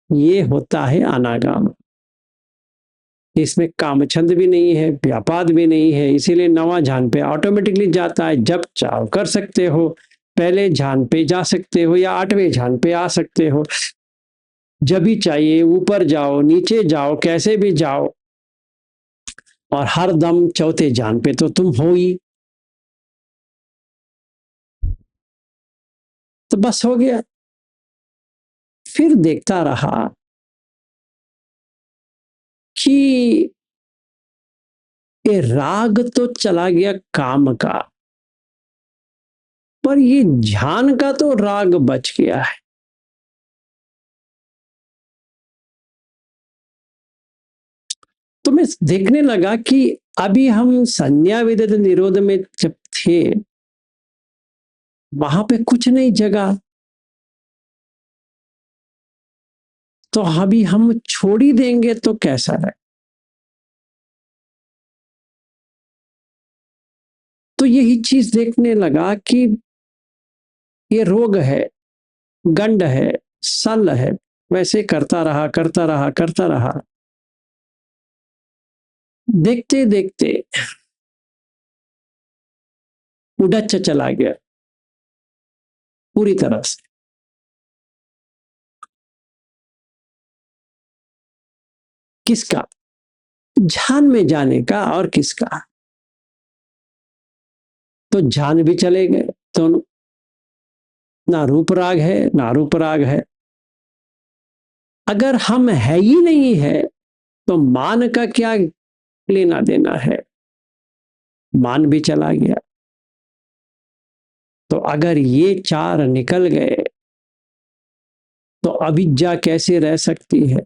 ये होता है अनागाम। इसमें कामछंद भी नहीं है, व्यापाद भी नहीं है, इसीलिए 9वां ध्यान पे ऑटोमेटिकली जाता है। जब चाहो कर सकते हो, पहले ध्यान पे जा सकते हो या 8वें ध्यान पे आ सकते हो। जब भी चाहिए ऊपर जाओ, नीचे जाओ, कैसे भी जाओ। और हर दम चौथे ध्यान पे तो तुम हो ही। तो बस हो गया। फिर देखता रहा कि ये राग तो चला गया काम का, पर ये ध्यान का तो राग बच गया है। तो मैं देखने लगा कि अभी हम संज्ञा विदित निरोध में जब थे, वहां पे कुछ नहीं जगा, तो अभी हम छोड़ ही देंगे तो कैसा है। तो यही चीज देखने लगा कि ये रोग है, गंड है, सल है। वैसे करता रहा करता रहा करता रहा, देखते देखते उड़च्च चला गया। पूरी तरह से। किसका? जान में जाने का, और किसका? तो जान भी चले गए तो ना रूप राग है ना रूप राग है। अगर हम है ही नहीं है तो मान का क्या लेना देना है? मान भी चला गया। तो अगर ये चार निकल गए तो अविद्या कैसे रह सकती है?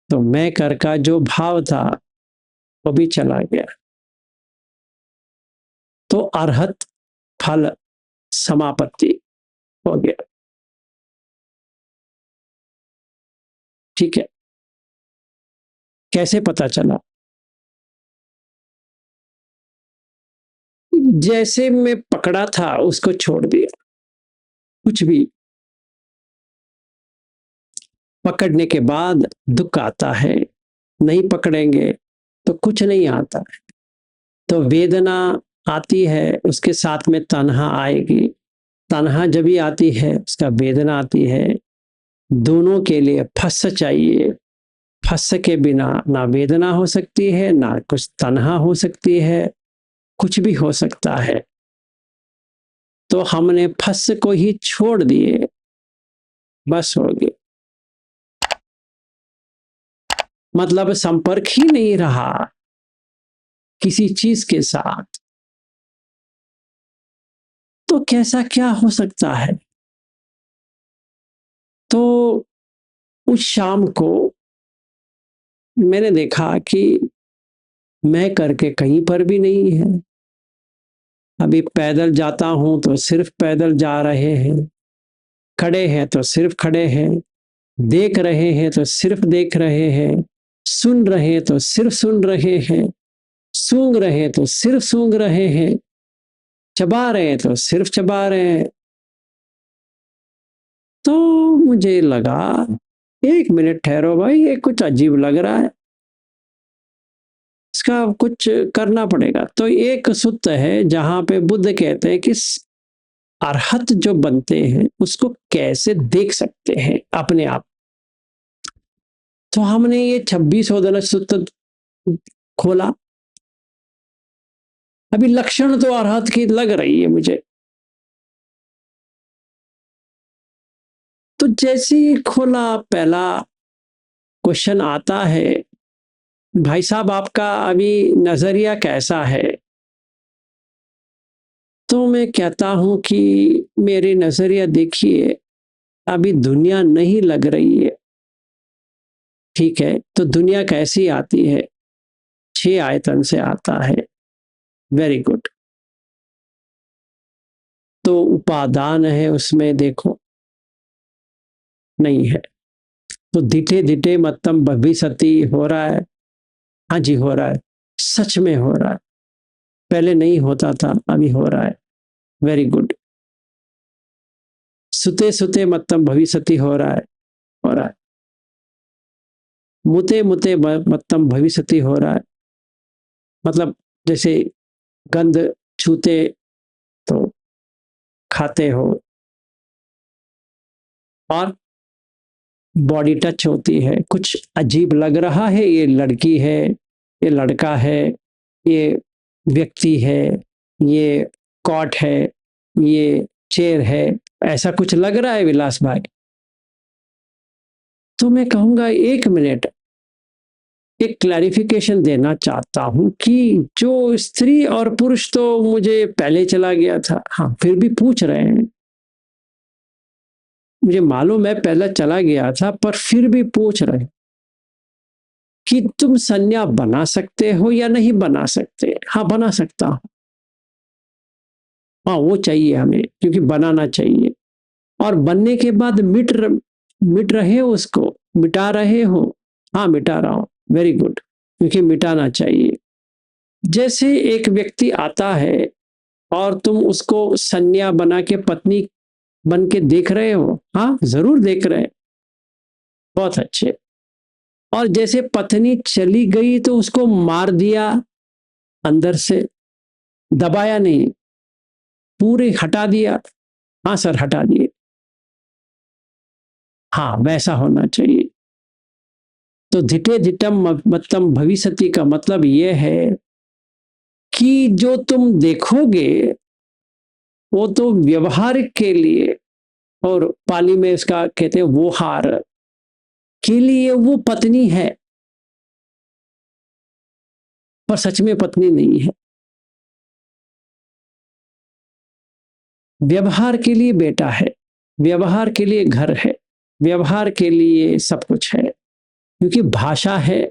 तो मैं कर का जो भाव था वो भी चला गया। तो अरहत फल समापत्ति हो गया। ठीक है, कैसे पता चला? जैसे मैं पकड़ा था उसको छोड़ दिया। कुछ भी पकड़ने के बाद दुख आता है, नहीं पकड़ेंगे तो कुछ नहीं आता है। तो वेदना आती है, उसके साथ में तन्हा आएगी। तन्हा जब भी आती है उसका वेदना आती है। दोनों के लिए फस चाहिए। फस के बिना ना वेदना हो सकती है ना कुछ तन्हा हो सकती है, कुछ भी हो सकता है। तो हमने फस को ही छोड़ दिए, बस हो गया। मतलब संपर्क ही नहीं रहा किसी चीज के साथ। तो कैसा क्या हो सकता है? तो उस शाम को मैंने देखा कि मैं करके कहीं पर भी नहीं है। अभी पैदल जाता हूं तो सिर्फ पैदल जा रहे हैं, खड़े हैं तो सिर्फ खड़े हैं, देख रहे हैं तो सिर्फ देख रहे हैं, सुन रहे हैं तो सिर्फ सुन रहे हैं, सूंघ रहे हैं तो सिर्फ सूंघ रहे हैं, चबा रहे हैं तो सिर्फ चबा रहे हैं। तो मुझे लगा, एक मिनट ठहरो भाई, ये कुछ अजीब लग रहा है, इसका कुछ करना पड़ेगा। तो एक सूत्र है जहां पे बुद्ध कहते हैं कि अरहत जो बनते हैं उसको कैसे देख सकते हैं अपने आप। तो हमने ये 26 ओदन सूत्र खोला। अभी लक्षण तो अरहत की लग रही है मुझे। तो जैसे ही खोला, पहला क्वेश्चन आता है, भाई साहब आपका अभी नजरिया कैसा है? तो मैं कहता हूं कि मेरी नजरिया देखिए, अभी दुनिया नहीं लग रही है। ठीक है, तो दुनिया कैसी आती है? 6 आयतन से आता है। Very good. तो उपादान है उसमें, देखो नहीं है। तो दिठे दिठे मतलब भविष्यति हो रहा है। हाँ जी, हो रहा है, सच में हो रहा है। पहले नहीं होता था, अभी हो रहा है। Very good. सुते सुते मतलब भविष्यति हो रहा है, हो रहा है। मुते मुते मतलब भविष्यति हो रहा है। मतलब जैसे गंध छूते तो खाते हो, और बॉडी टच होती है, कुछ अजीब लग रहा है, ये लड़की है, ये लड़का है, ये व्यक्ति है, ये कॉट है, ये चेयर है, ऐसा कुछ लग रहा है विलास भाई? तो मैं कहूंगा एक मिनट, एक क्लैरिफिकेशन देना चाहता हूं कि जो स्त्री और पुरुष तो मुझे पहले चला गया था, हाँ फिर भी पूछ रहे हैं। मुझे मालूम है पहले चला गया था, पर फिर भी पूछ रहे हैं कि तुम संज्ञा बना सकते हो या नहीं बना सकते? हाँ बना सकता हूं। हाँ वो चाहिए हमें, क्योंकि बनाना चाहिए। और बनने के बाद मिट रहे हो, उसको मिटा रहे हो? हाँ मिटा रहा हूं। वेरी गुड, क्योंकि मिटाना चाहिए। जैसे एक व्यक्ति आता है और तुम उसको संज्ञा बना के पत्नी बन के देख रहे हो, हाँ जरूर देख रहे हैं, बहुत अच्छे। और जैसे पत्नी चली गई तो उसको मार दिया, अंदर से दबाया नहीं, पूरे हटा दिया? हाँ सर, हटा दिए। हाँ, वैसा होना चाहिए। तो धिटे धिटम मतम भविष्यति का मतलब यह है कि जो तुम देखोगे वो तो व्यवहार के लिए, और पाली में इसका कहते हैं वो हार के लिए वो पत्नी है, पर सच में पत्नी नहीं है। व्यवहार के लिए बेटा है, व्यवहार के लिए घर है, व्यवहार के लिए सब कुछ है, क्योंकि भाषा है,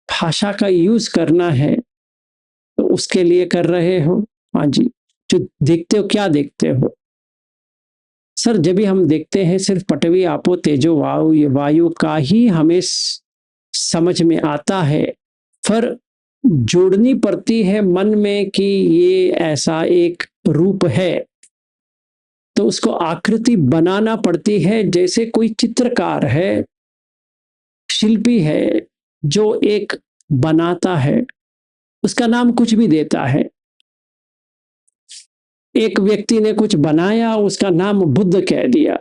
भाषा का यूज करना है, तो उसके लिए कर रहे हो। हाँ जी। जो देखते हो, क्या देखते हो सर? जब भी हम देखते हैं सिर्फ पटवी आपो तेजो वायु, ये वायु का ही हमें समझ में आता है, पर जोड़नी पड़ती है मन में कि ये ऐसा एक रूप है, तो उसको आकृति बनाना पड़ती है। जैसे कोई चित्रकार है, शिल्पी है, जो एक बनाता है, उसका नाम कुछ भी देता है। एक व्यक्ति ने कुछ बनाया, उसका नाम बुद्ध कह दिया,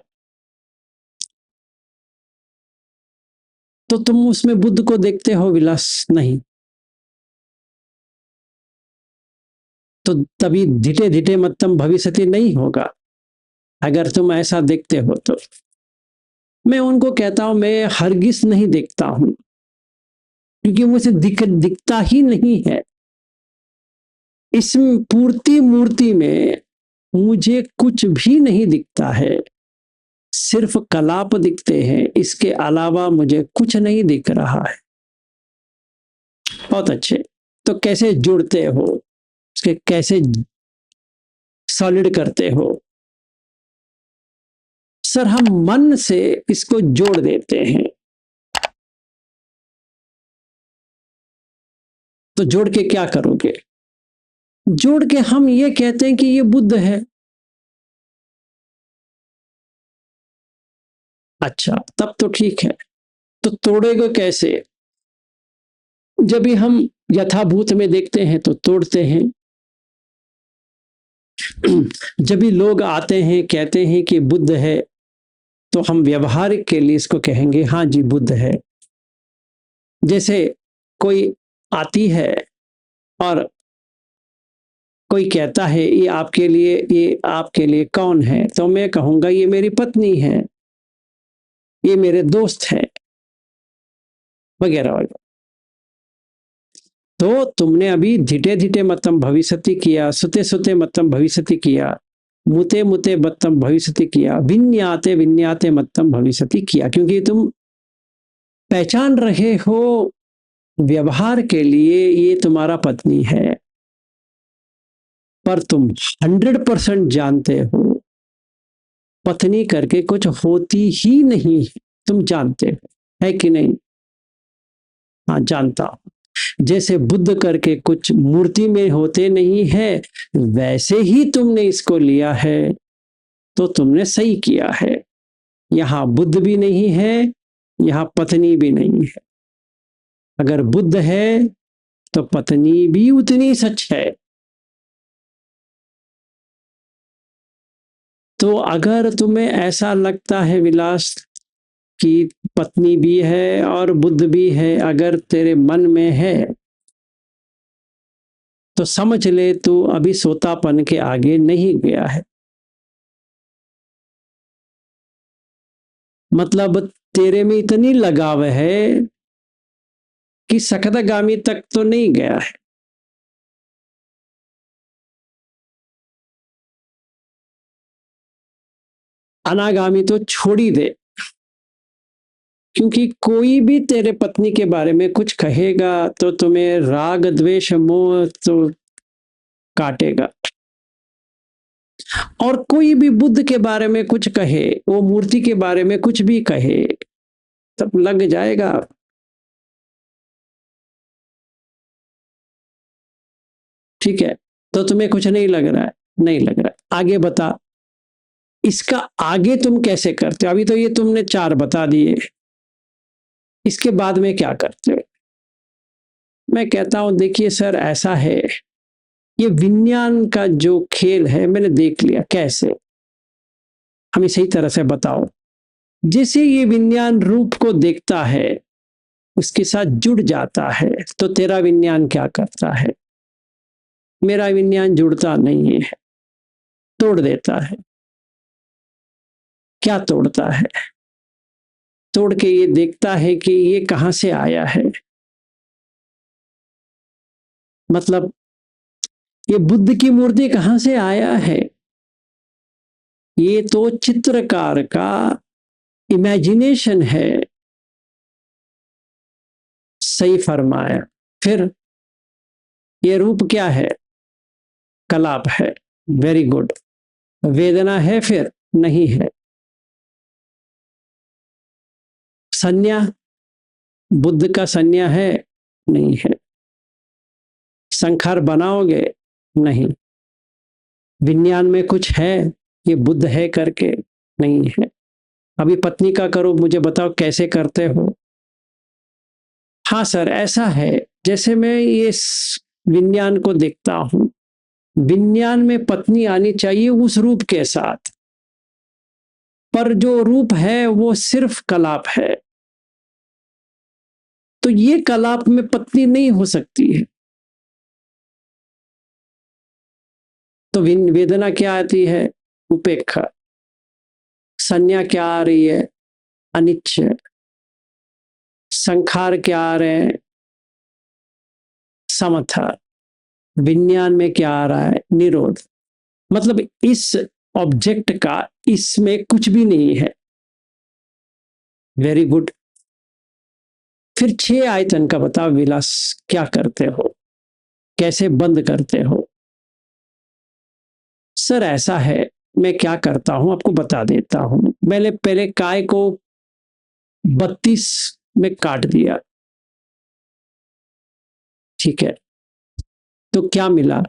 तो तुम उसमें बुद्ध को देखते हो विलास? नहीं। तो तभी धिटे धिटे मत्तम भविष्यति नहीं होगा, अगर तुम ऐसा देखते हो तो। मैं उनको कहता हूं, मैं हरगिज नहीं देखता हूं, क्योंकि मुझे दिखता ही नहीं है। इस पूर्ति मूर्ति में मुझे कुछ भी नहीं दिखता है, सिर्फ कलाप दिखते हैं, इसके अलावा मुझे कुछ नहीं दिख रहा है। बहुत अच्छे। तो कैसे जुड़ते हो, उसके कैसे सॉलिड करते हो? सर, हम मन से इसको जोड़ देते हैं। तो जोड़ के क्या करोगे? जोड़ के हम ये कहते हैं कि ये बुद्ध है। अच्छा, तब तो ठीक है। तो तोड़ेगा कैसे? जब भी हम यथाभूत में देखते हैं तो तोड़ते हैं। जब भी लोग आते हैं, कहते हैं कि बुद्ध है, तो हम व्यवहारिक के लिए इसको कहेंगे हाँ जी बुद्ध है। जैसे कोई आती है और कोई कहता है ये आपके लिए कौन है, तो मैं कहूंगा ये मेरी पत्नी है, ये मेरे दोस्त है, वगैरह वगैरह। तो तुमने अभी धिटे धिटे मतम भविष्यति किया, सुते सुते मतम भविष्यति किया, मुते मुते मतम भविष्यति किया, विन्याते विन्याते मतम भविष्यति किया, क्योंकि तुम पहचान रहे हो व्यवहार के लिए ये तुम्हारा पत्नी है, पर तुम 100% जानते हो पत्नी करके कुछ होती ही नहीं है। तुम जानते हो, है कि नहीं? हाँ, जानता हूं। जैसे बुद्ध करके कुछ मूर्ति में होते नहीं है, वैसे ही तुमने इसको लिया है, तो तुमने सही किया है। यहां बुद्ध भी नहीं है, यहां पत्नी भी नहीं है। अगर बुद्ध है तो पत्नी भी उतनी सच है। तो अगर तुम्हें ऐसा लगता है विलास कि पत्नी भी है और बुद्ध भी है, अगर तेरे मन में है, तो समझ ले तू अभी सोतापन के आगे नहीं गया है। मतलब तेरे में इतनी लगाव है कि सकदगामी तक तो नहीं गया है। अनागामी तो छोड़ ही दे, क्योंकि कोई भी तेरे पत्नी के बारे में कुछ कहेगा तो तुम्हें राग द्वेष मोह तो काटेगा। और कोई भी बुद्ध के बारे में कुछ कहे, वो मूर्ति के बारे में कुछ भी कहे, तब लग जाएगा। ठीक है, तो तुम्हें कुछ नहीं लग रहा है? नहीं लग रहा है। आगे बता, इसका आगे तुम कैसे करते हो? अभी तो ये तुमने 4 बता दिए, इसके बाद में क्या करते हो? मैं कहता हूं देखिए सर, ऐसा है ये विज्ञान का जो खेल है मैंने देख लिया कैसे, हमें सही तरह से बताओ। जैसे ये विज्ञान रूप को देखता है, उसके साथ जुड़ जाता है, तो तेरा विज्ञान क्या करता है? मेरा विज्ञान जुड़ता नहीं है, तोड़ देता है। क्या तोड़ता है? तोड़ के ये देखता है कि ये कहां से आया है। मतलब ये बुद्ध की मूर्ति कहां से आया है? ये तो चित्रकार का इमेजिनेशन है। सही फरमाया। फिर ये रूप क्या है? कलाप है। Very good. वेदना है? फिर नहीं है। संज्ञा, बुद्ध का संज्ञा है? नहीं है। संखार बनाओगे? नहीं। विज्ञान में कुछ है ये बुद्ध है करके? नहीं है। अभी पत्नी का करो, मुझे बताओ कैसे करते हो? हाँ सर, ऐसा है जैसे मैं ये विज्ञान को देखता हूं, विज्ञान में पत्नी आनी चाहिए उस रूप के साथ, पर जो रूप है वो सिर्फ कलाप है। तो ये कलाप में पत्नी नहीं हो सकती है। तो वेदना क्या आती है? उपेक्षा। संज्ञा क्या आ रही है? अनिच्छा। संखार क्या आ रहे हैं? समथा। विज्ञान में क्या आ रहा है? निरोध। मतलब इस ऑब्जेक्ट का इसमें कुछ भी नहीं है। Very good. फिर 6 आयतन का बताओ विलास क्या करते हो, कैसे बंद करते हो? सर ऐसा है, मैं क्या करता हूं आपको बता देता हूं। मैंने पहले काय को 32 में काट दिया, ठीक है? तो क्या मिला?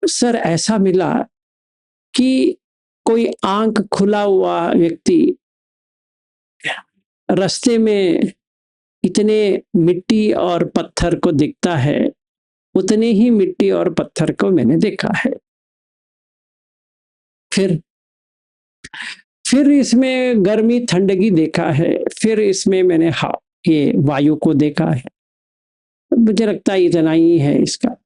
सर ऐसा मिला कि कोई आंख खुला हुआ व्यक्ति रास्ते में इतने मिट्टी और पत्थर को दिखता है, उतने ही मिट्टी और पत्थर को मैंने देखा है। फिर इसमें गर्मी ठंडगी देखा है। फिर इसमें मैंने ये वायु को देखा है। मुझे लगता है इतना ही है इसका।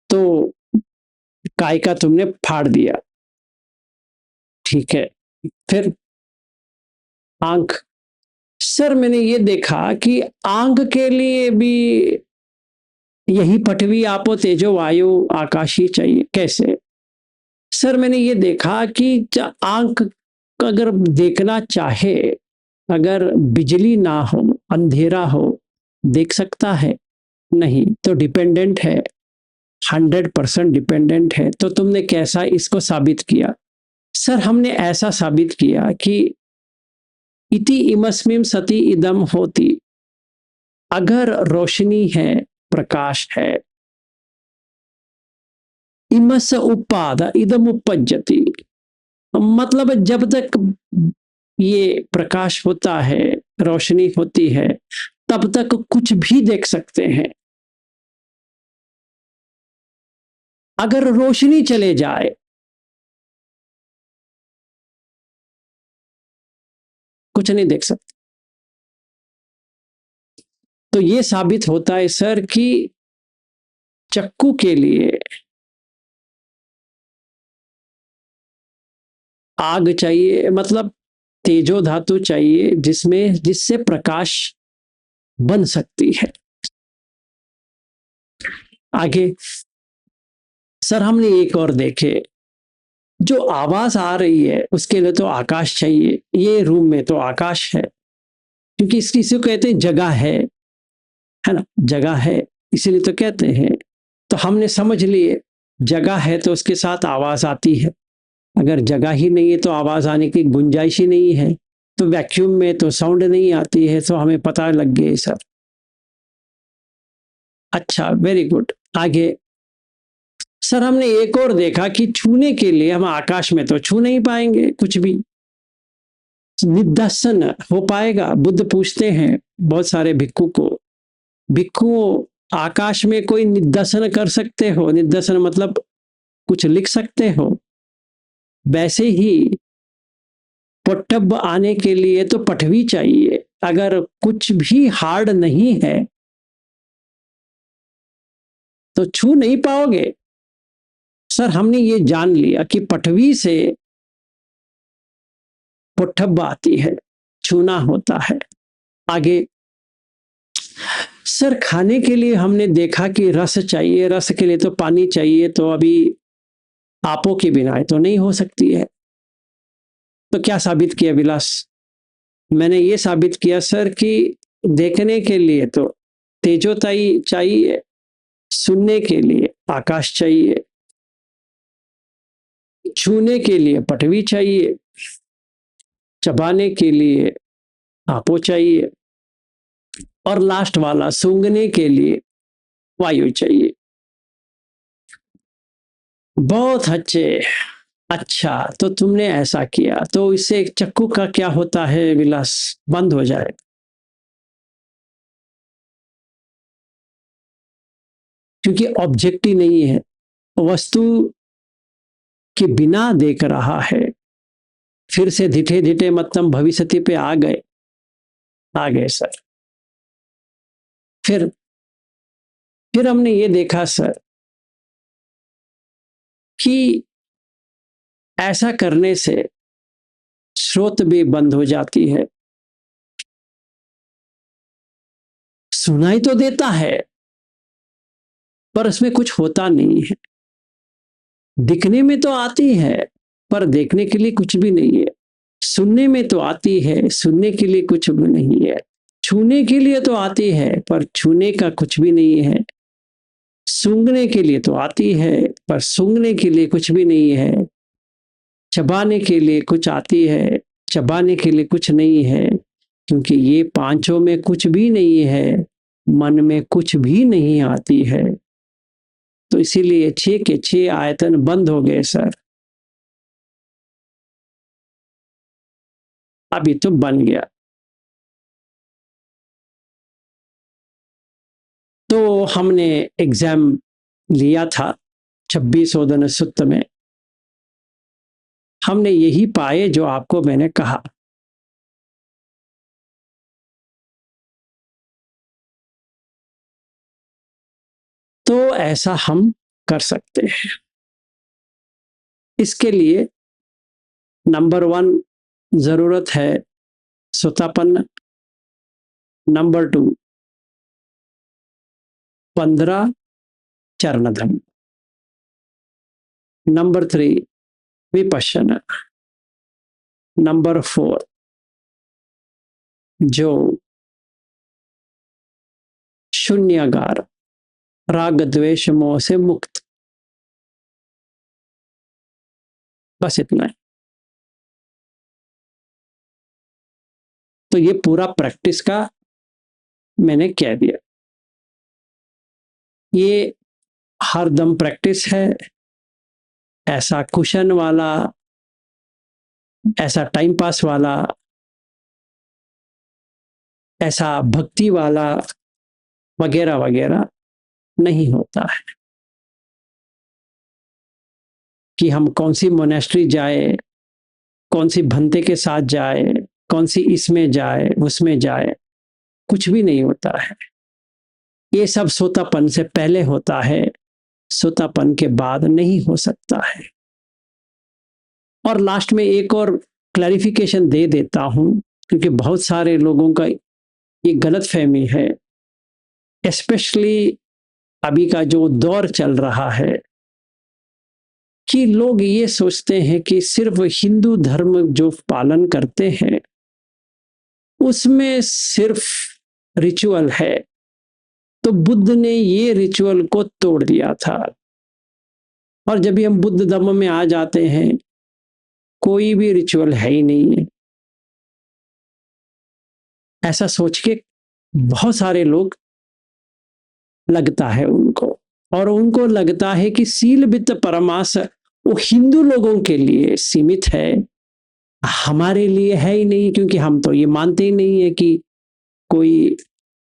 तो काय का तुमने फाड़ दिया, ठीक है? फिर आंख। सर मैंने ये देखा कि आंख के लिए भी यही पृथ्वी आपो तेजो वायु आकाश ही चाहिए। कैसे? सर मैंने ये देखा कि आंख अगर देखना चाहे, अगर बिजली ना हो, अंधेरा हो, देख सकता है? नहीं। तो डिपेंडेंट है, 100% डिपेंडेंट है। तो तुमने कैसा इसको साबित किया? सर हमने ऐसा साबित किया कि इति इमस्मिम सति इदम होती। अगर रोशनी है, प्रकाश है, इमस उपाद इदम उपज्यति। मतलब जब तक ये प्रकाश होता है, रोशनी होती है, तब तक कुछ भी देख सकते हैं। अगर रोशनी चले जाए, कुछ नहीं देख सकते। तो ये साबित होता है सर कि चक्कू के लिए आग चाहिए, मतलब तेजो धातु चाहिए जिससे प्रकाश बन सकती है। आगे सर हमने एक और देखे, जो आवाज आ रही है उसके लिए तो आकाश चाहिए। ये रूम में तो आकाश है, क्योंकि इसी को कहते हैं जगह है ना? जगह है, इसीलिए तो कहते हैं। तो हमने समझ लिए जगह है तो उसके साथ आवाज आती है। अगर जगह ही नहीं है तो आवाज आने की गुंजाइश ही नहीं है। तो वैक्यूम में तो साउंड नहीं आती है। तो हमें पता लग गया सर। अच्छा, वेरी गुड। आगे सर हमने एक और देखा कि छूने के लिए हम आकाश में तो छू नहीं पाएंगे कुछ भी। निदर्शन हो पाएगा? बुद्ध पूछते हैं बहुत सारे भिक्खु को, भिक्षुओं, आकाश में कोई निर्देशन कर सकते हो, निर्देशन मतलब कुछ लिख सकते हो, वैसे ही पुटब आने के लिए तो पटवी चाहिए। अगर कुछ भी हार्ड नहीं है तो छू नहीं पाओगे। सर हमने ये जान लिया कि पटवी से पुटब आती है, छूना होता है। आगे सर खाने के लिए हमने देखा कि रस चाहिए, रस के लिए तो पानी चाहिए, तो अभी आपो के बिना तो नहीं हो सकती है। तो क्या साबित किया विलास? मैंने ये साबित किया सर कि देखने के लिए तो तेजोताई चाहिए, सुनने के लिए आकाश चाहिए, छूने के लिए पटवी चाहिए, चबाने के लिए आपो चाहिए, और लास्ट वाला सूंघने के लिए वायु चाहिए। बहुत अच्छे। अच्छा, तो तुमने ऐसा किया, तो इससे एक चक्कू का क्या होता है विलास? बंद हो जाए। क्योंकि ऑब्जेक्ट ही नहीं है, वस्तु के बिना देख रहा है। फिर से धिठे धिठे मतम भविष्यति पे आ गए सर। फिर हमने ये देखा सर कि ऐसा करने से स्रोत भी बंद हो जाती है। सुनाई तो देता है पर उसमें कुछ होता नहीं है। दिखने में तो आती है पर देखने के लिए कुछ भी नहीं है। सुनने में तो आती है, सुनने के लिए कुछ भी नहीं है। छूने के लिए तो आती है पर छूने का कुछ भी नहीं है। सूंघने के लिए तो आती है पर सूंघने के लिए कुछ भी नहीं है। चबाने के लिए कुछ आती है, चबाने के लिए कुछ नहीं है। क्योंकि ये पांचों में कुछ भी नहीं है, मन में कुछ भी नहीं आती है। तो इसीलिए 6 के 6 आयतन बंद हो गए सर। अभी तो बन गया। तो हमने एग्जाम लिया था 26 ओदन सुत्त में। हमने यही पाए जो आपको मैंने कहा। तो ऐसा हम कर सकते हैं। इसके लिए नंबर 1 जरूरत है सुतापन्न। नंबर 2 15 चरण धर्म। नंबर 3 विपश्यना। नंबर 4 जो शून्यगार, राग द्वेष मोह से मुक्त। बस इतना है। तो ये पूरा प्रैक्टिस का मैंने कह दिया। ये हर दम प्रैक्टिस है। ऐसा कुशन वाला, ऐसा टाइम पास वाला, ऐसा भक्ति वाला वगैरह वगैरह नहीं होता है कि हम कौन सी मोनेस्ट्री जाए, कौन सी भंते के साथ जाए, कौन सी इसमें जाए, उसमें जाए। कुछ भी नहीं होता है। ये सब सोतापन से पहले होता है, सोतापन के बाद नहीं हो सकता है। और लास्ट में एक और क्लैरिफिकेशन दे देता हूं, क्योंकि बहुत सारे लोगों का ये गलत फहमी है, स्पेशली अभी का जो दौर चल रहा है, कि लोग ये सोचते हैं कि सिर्फ हिंदू धर्म जो पालन करते हैं उसमें सिर्फ रिचुअल है। तो बुद्ध ने ये रिचुअल को तोड़ दिया था। और जब भी हम बुद्ध धर्म में आ जाते हैं, कोई भी रिचुअल है ही नहीं है। ऐसा सोच के बहुत सारे लोग लगता है उनको, और उनको लगता है कि सील वित्त परमास वो हिंदू लोगों के लिए सीमित है, हमारे लिए है ही नहीं, क्योंकि हम तो ये मानते ही नहीं है कि कोई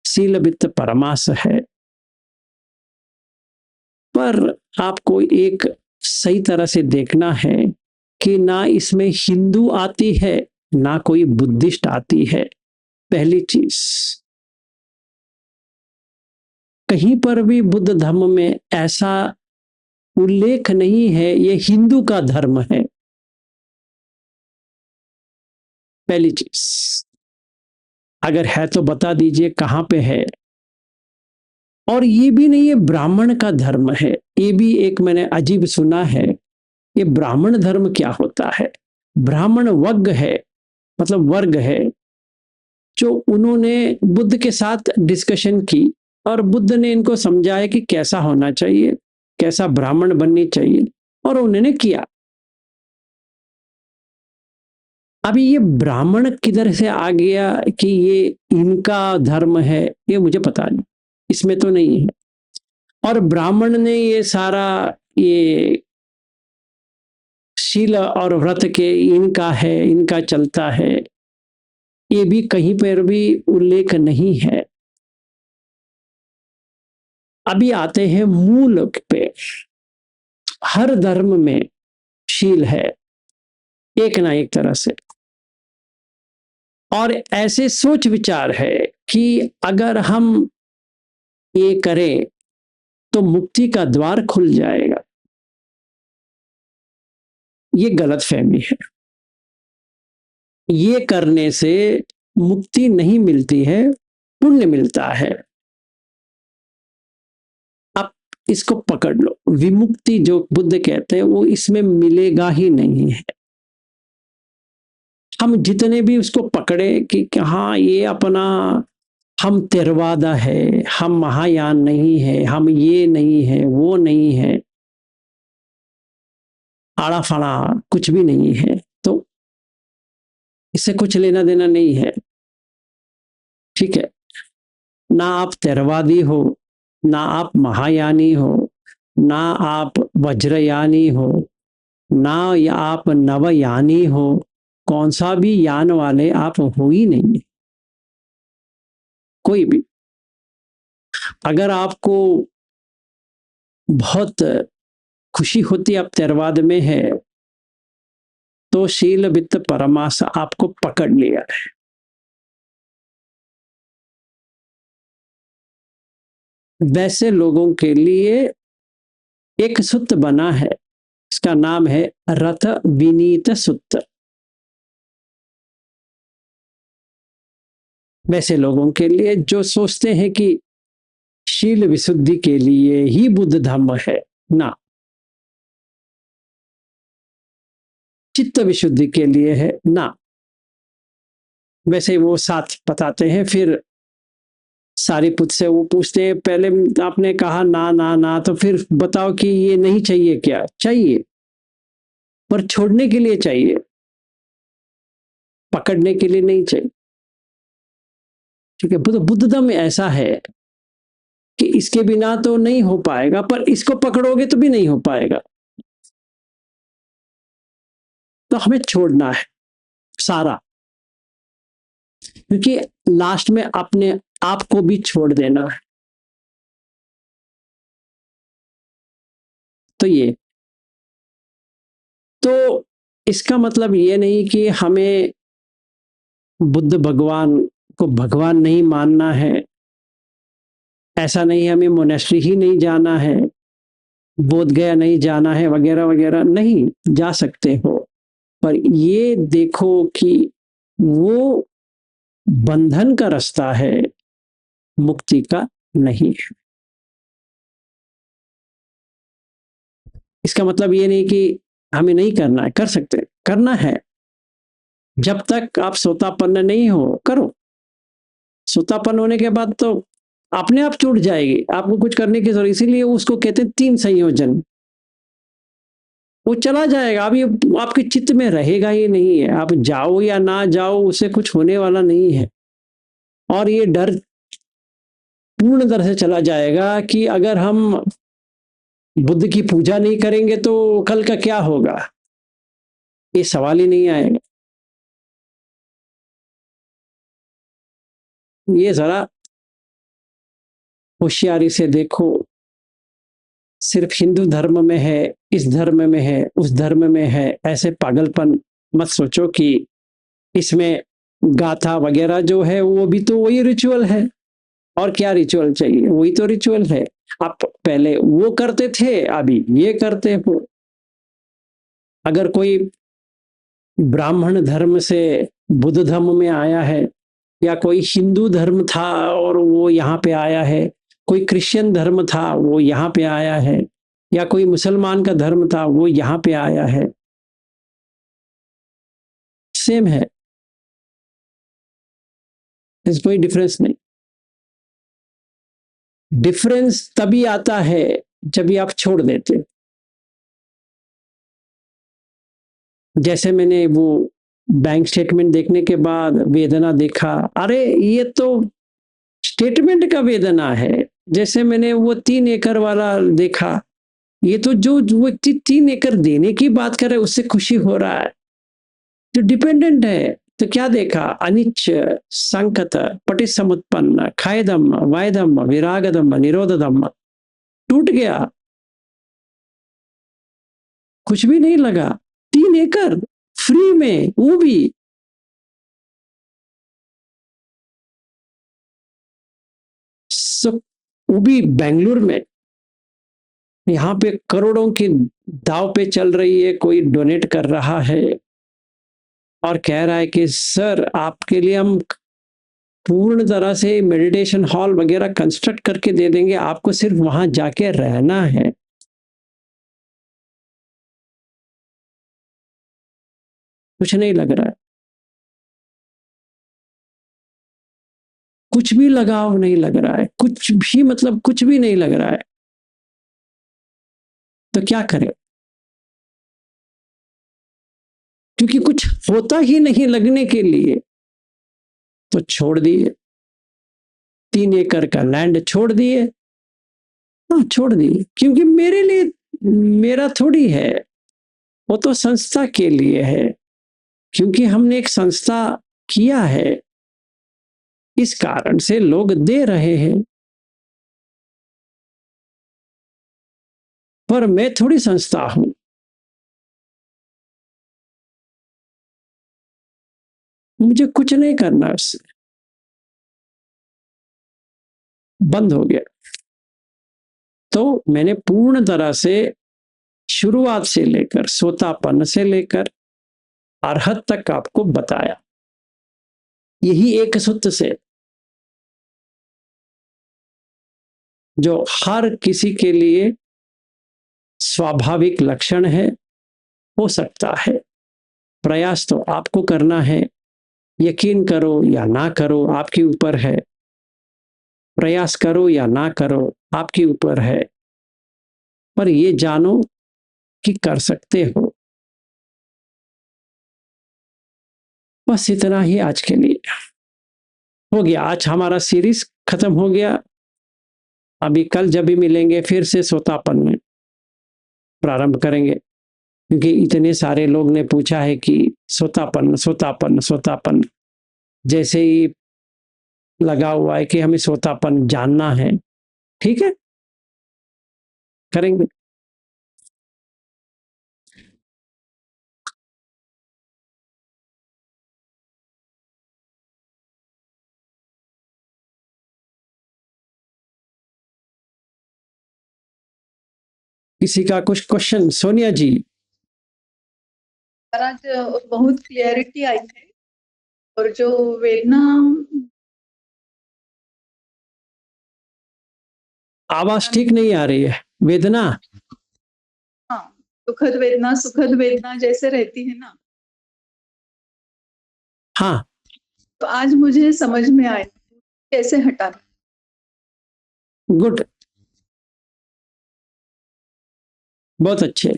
शील वित्त परमास है। पर आपको एक सही तरह से देखना है कि ना इसमें हिंदू आती है ना कोई बुद्धिस्ट आती है। पहली चीज, कहीं पर भी बुद्ध धर्म में ऐसा उल्लेख नहीं है ये हिंदू का धर्म है। पहली चीज, अगर है तो बता दीजिए कहां पे है। और ये भी नहीं है ब्राह्मण का धर्म है, ये भी एक मैंने अजीब सुना है। ये ब्राह्मण धर्म क्या होता है? ब्राह्मण वर्ग है, मतलब वर्ग है जो उन्होंने बुद्ध के साथ डिस्कशन की और बुद्ध ने इनको समझाया कि कैसा होना चाहिए, कैसा ब्राह्मण बननी चाहिए, और उन्होंने किया। अभी ये ब्राह्मण किधर से आ गया कि ये इनका धर्म है, ये मुझे पता नहीं, इसमें तो नहीं है। और ब्राह्मण ने ये सारा ये शील और व्रत के इनका है, इनका चलता है, ये भी कहीं पर भी उल्लेख नहीं है। अभी आते हैं मूल पे। हर धर्म में शील है एक ना एक तरह से, और ऐसे सोच विचार है कि अगर हम ये करें तो मुक्ति का द्वार खुल जाएगा। ये गलत फहमी है। ये करने से मुक्ति नहीं मिलती है, पुण्य मिलता है। आप इसको पकड़ लो, विमुक्ति जो बुद्ध कहते हैं वो इसमें मिलेगा ही नहीं है। हम जितने भी उसको पकड़े कि हाँ ये अपना, हम तेरवादा है, हम महायान नहीं है, हम ये नहीं है, वो नहीं है, आड़ा फाड़ा कुछ भी नहीं है, तो इससे कुछ लेना देना नहीं है। ठीक है, ना आप तेरवादी हो, ना आप महायानी हो, ना आप वज्रयानी हो, ना या आप नवयानी हो, कौन सा भी यान वाले आप हो ही नहीं, कोई भी। अगर आपको बहुत खुशी होती आप तेरवाद में है तो शील वित्त परमास आपको पकड़ लिया है। वैसे लोगों के लिए एक सूत्र बना है, इसका नाम है रथ विनीत सूत्र। वैसे लोगों के लिए जो सोचते हैं कि शील विशुद्धि के लिए ही बुद्ध धर्म है, ना, चित्त विशुद्धि के लिए है, ना। वैसे वो साथ बताते हैं। फिर सारीपुत से वो पूछते हैं, पहले आपने कहा ना ना ना, तो फिर बताओ कि ये नहीं चाहिए, क्या चाहिए? पर छोड़ने के लिए चाहिए, पकड़ने के लिए नहीं चाहिए। ठीक है, बुद्ध धर्म ऐसा है कि इसके बिना तो नहीं हो पाएगा, पर इसको पकड़ोगे तो भी नहीं हो पाएगा। तो हमें छोड़ना है सारा, क्योंकि लास्ट में अपने आप को भी छोड़ देना है। तो ये, तो इसका मतलब ये नहीं कि हमें बुद्ध भगवान को भगवान नहीं मानना है, ऐसा नहीं हमें मोनेस्ट्री ही नहीं जाना है, बोध गया नहीं जाना है, वगैरह वगैरह, नहीं जा सकते हो। पर ये देखो कि वो बंधन का रास्ता है, मुक्ति का नहीं है। इसका मतलब ये नहीं कि हमें नहीं करना है, कर सकते, करना है। जब तक आप सोतापन्न नहीं हो करो, सोतापन्न होने के बाद तो अपने आप छूट जाएगी, आपको कुछ करने की जरूरत। इसीलिए उसको कहते हैं तीन संयोजन। वो चला जाएगा, अभी आपके चित्त में रहेगा ही नहीं है। आप जाओ या ना जाओ, उससे कुछ होने वाला नहीं है। और ये डर पूर्ण तरह से चला जाएगा कि अगर हम बुद्ध की पूजा नहीं करेंगे तो कल का क्या होगा, ये सवाल ही नहीं आएगा। ये जरा होशियारी से देखो, सिर्फ हिंदू धर्म में है, इस धर्म में है, उस धर्म में है, ऐसे पागलपन मत सोचो कि इसमें गाथा वगैरह जो है वो भी तो वही रिचुअल है। और क्या रिचुअल चाहिए, वही तो रिचुअल है। आप पहले वो करते थे, अभी ये करते हो। अगर कोई ब्राह्मण धर्म से बुद्ध धर्म में आया है, या कोई हिंदू धर्म था और वो यहाँ पे आया है, कोई क्रिश्चियन धर्म था वो यहाँ पे आया है, या कोई मुसलमान का धर्म था वो यहाँ पे आया है, सेम है, इसमें कोई डिफरेंस नहीं। डिफरेंस तभी आता है जब ये आप छोड़ देते हो। जैसे मैंने वो बैंक स्टेटमेंट देखने के बाद वेदना देखा, अरे ये तो स्टेटमेंट का वेदना है। जैसे मैंने वो 3 एकड़ वाला देखा, ये तो जो वो 3 एकड़ देने की बात कर रहे हैं उससे खुशी हो रहा है, जो डिपेंडेंट है। तो क्या देखा, अनिच्च संकत पटिसमुत्पन्न खायदम वायदम विरागदम निरोधदम, टूट गया, कुछ भी नहीं लगा। 3 एकड़ फ्री में, वो भी सब, वो भी बेंगलुरु में। यहाँ पे करोड़ों की दाव पे चल रही है, कोई डोनेट कर रहा है और कह रहा है कि सर आपके लिए हम पूर्ण तरह से मेडिटेशन हॉल वगैरह कंस्ट्रक्ट करके दे देंगे, आपको सिर्फ वहां जाके रहना है। कुछ नहीं लग रहा है, कुछ भी लगाव नहीं लग रहा है, कुछ भी, मतलब कुछ भी नहीं लग रहा है। तो क्या करें, क्योंकि कुछ होता ही नहीं लगने के लिए, तो छोड़ दिए। 3 एकड़ का लैंड छोड़ दिए। हाँ छोड़ दिए, क्योंकि मेरे लिए, मेरा थोड़ी है, वो तो संस्था के लिए है। क्योंकि हमने एक संस्था किया है, इस कारण से लोग दे रहे हैं। पर मैं थोड़ी संस्था हूं, मुझे कुछ नहीं करना, उससे बंद हो गया। तो मैंने पूर्ण तरह से शुरुआत से लेकर, सोतापन से लेकर अरहत तक आपको बताया, यही एक सूत्र से, जो हर किसी के लिए स्वाभाविक लक्षण है, हो सकता है। प्रयास तो आपको करना है, यकीन करो या ना करो आपके ऊपर है, प्रयास करो या ना करो आपके ऊपर है, पर ये जानो कि कर सकते हो। बस इतना ही आज के लिए, हो गया, आज हमारा सीरीज खत्म हो गया। अभी कल जब भी मिलेंगे फिर से सोतापन में प्रारंभ करेंगे, क्योंकि इतने सारे लोग ने पूछा है कि सोतापन सोतापन सोतापन, जैसे ही लगा हुआ है कि हमें सोतापन जानना है। ठीक है, करेंगे। किसी का कुछ क्वेश्चन, सोनिया जी? आज बहुत क्लियरिटी आई है, और जो वेदना, आवाज ठीक नहीं आ रही है। वेदना, हाँ, दुखद वेदना सुखद वेदना जैसे रहती है ना, हाँ, तो आज मुझे समझ में आया कैसे हटाना। गुड, बहुत अच्छे।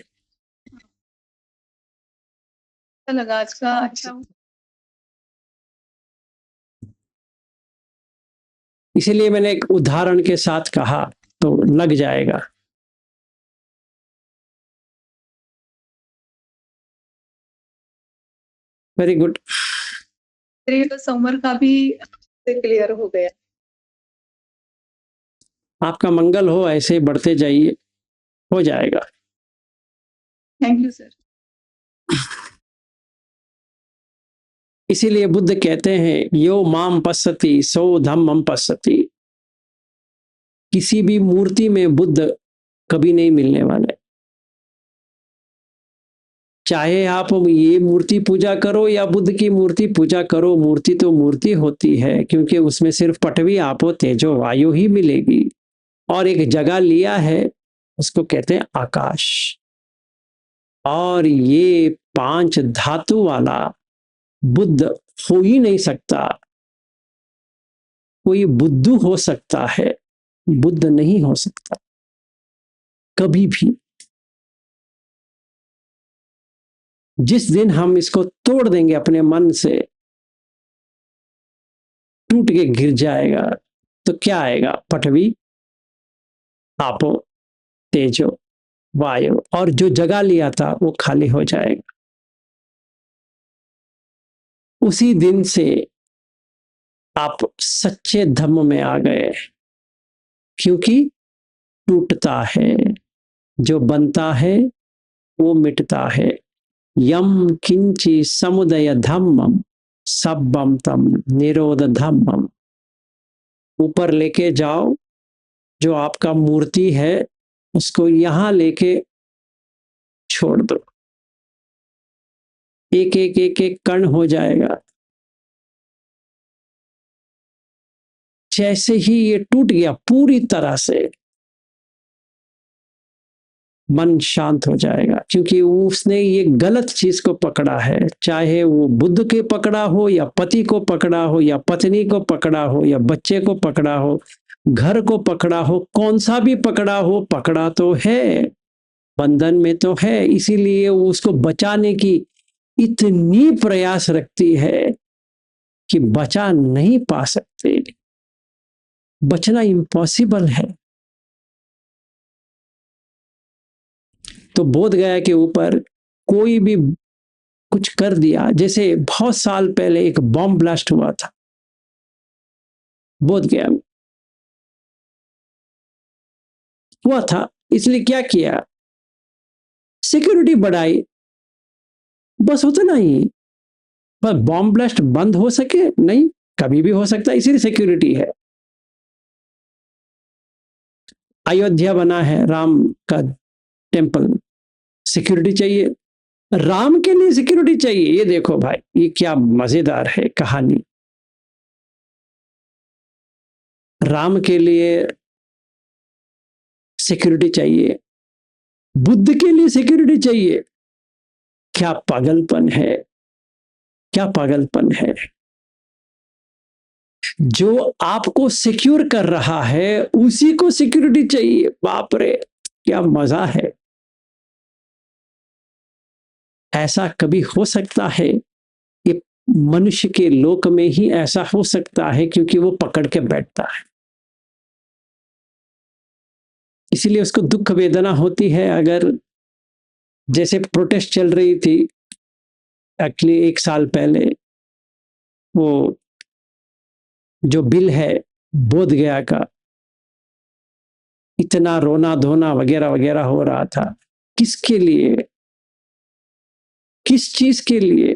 अच्छा लगा आज का, अच्छा। इसीलिए मैंने एक उदाहरण के साथ कहा, तो लग जाएगा। Very good. फिर ये तो समर का भी क्लियर हो गया। आपका मंगल हो, ऐसे बढ़ते जाइए, हो जाएगा। Thank you sir. इसीलिए बुद्ध कहते हैं यो माम पश्यति सो धम्मम पश्यति। किसी भी मूर्ति में बुद्ध कभी नहीं मिलने वाले। चाहे आप ये मूर्ति पूजा करो या बुद्ध की मूर्ति पूजा करो, मूर्ति तो मूर्ति होती है, क्योंकि उसमें सिर्फ पटवी आपो तेजो वायु ही मिलेगी। और एक जगह लिया है, उसको कहते हैं आकाश। और ये 5 धातु वाला बुद्ध हो ही नहीं सकता। कोई बुद्धू हो सकता है, बुद्ध नहीं हो सकता कभी भी। जिस दिन हम इसको तोड़ देंगे अपने मन से, टूट के गिर जाएगा, तो क्या आएगा? पटवी आपो तेजो वायु, और जो जगह लिया था वो खाली हो जाएगा। उसी दिन से आप सच्चे धम्म में आ गए, क्योंकि टूटता है, जो बनता है वो मिटता है। यम किंची समुदय धम्मम सब्बम तम निरोध धम्मम। ऊपर लेके जाओ, जो आपका मूर्ति है उसको यहां लेके छोड़ दो, एक एक एक एक कण हो जाएगा। जैसे ही ये टूट गया पूरी तरह से, मन शांत हो जाएगा, क्योंकि उसने ये गलत चीज को पकड़ा है। चाहे वो बुद्ध के पकड़ा हो, या पति को पकड़ा हो, या पत्नी को पकड़ा हो, या बच्चे को पकड़ा हो, घर को पकड़ा हो, कौन सा भी पकड़ा हो, पकड़ा तो है, बंधन में तो है। इसीलिए वो उसको बचाने की इतनी प्रयास रखती है कि बचा नहीं पा सकते। बचना इम्पॉसिबल है। तो बोध गया के ऊपर कोई भी कुछ कर दिया, जैसे बहुत साल पहले एक बॉम्ब ब्लास्ट हुआ था बोध गया में, हुआ था। इसलिए क्या किया? सिक्योरिटी बढ़ाई, बस उतना ही। पर बॉम्ब ब्लास्ट बंद हो सके नहीं, कभी भी हो सकता है, इसीलिए सिक्योरिटी है। अयोध्या बना है राम का टेम्पल, सिक्योरिटी चाहिए, राम के लिए सिक्योरिटी चाहिए। ये देखो भाई, ये क्या मजेदार है कहानी। राम के लिए सिक्योरिटी चाहिए, बुद्ध के लिए सिक्योरिटी चाहिए। क्या पागलपन है, क्या पागलपन है। जो आपको सिक्योर कर रहा है उसी को सिक्योरिटी चाहिए। बाप रे, क्या मजा है। ऐसा कभी हो सकता है? ये मनुष्य के लोक में ही ऐसा हो सकता है, क्योंकि वो पकड़ के बैठता है। इसीलिए उसको दुख वेदना होती है। अगर जैसे प्रोटेस्ट चल रही थी एक्चुअली 1 साल पहले, वो जो बिल है बोध गया का, इतना रोना धोना वगैरह वगैरह हो रहा था। किसके लिए? किस चीज के लिए?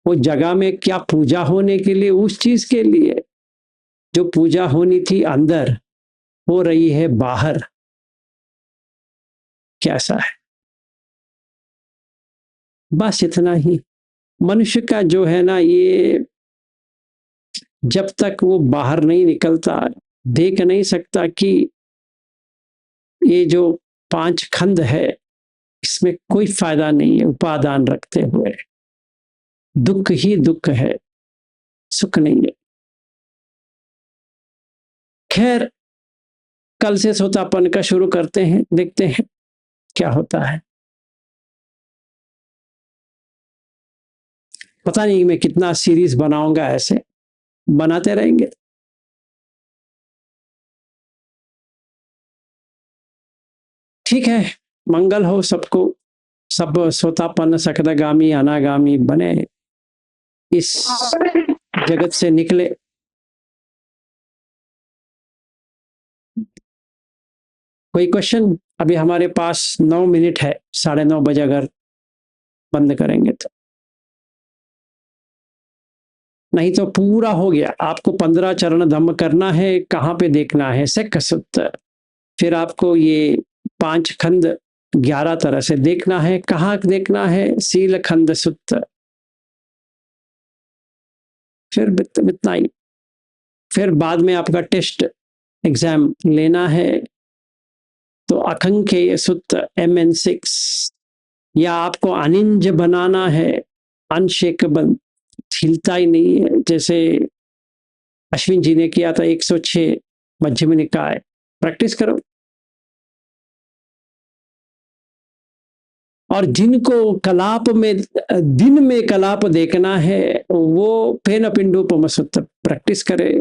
वो जगह में क्या पूजा होने के लिए? उस चीज के लिए जो पूजा होनी थी अंदर, हो रही है बाहर। कैसा है? बस इतना ही। मनुष्य का जो है ना, ये जब तक वो बाहर नहीं निकलता, देख नहीं सकता कि ये जो 5 खंड है, इसमें कोई फायदा नहीं है उपादान रखते हुए। दुख ही दुख है, सुख नहीं है। खैर, कल से सोतापन का शुरू करते हैं, देखते हैं क्या होता है। पता नहीं मैं कितना सीरीज बनाऊंगा, ऐसे बनाते रहेंगे। ठीक है, मंगल हो सबको, सब सोतापन सकदगामी अनागामी बने, इस जगत से निकले। कोई क्वेश्चन? अभी हमारे पास 9 मिनट है, 9:30 बजे अगर बंद करेंगे तो, नहीं तो पूरा हो गया। आपको 15 चरण धम्म करना है। कहाँ पे देखना है? सिक्ख सूत्र। फिर आपको ये 5 खंड 11 तरह से देखना है। कहाँ देखना है? सील खंड सूत्र। फिर इतना ही। फिर बाद में आपका टेस्ट एग्जाम लेना है तो अखंकेय सूत्र MN6, या आपको अनिंज बनाना है, अनशेकेबल, हिलता ही नहीं है, जैसे अश्विन जी ने किया था 106 मध्यम निकाय। प्रैक्टिस करो। और जिनको कलाप में दिन में कलाप देखना है वो फेन पिंडोपम सूत्र प्रैक्टिस करे,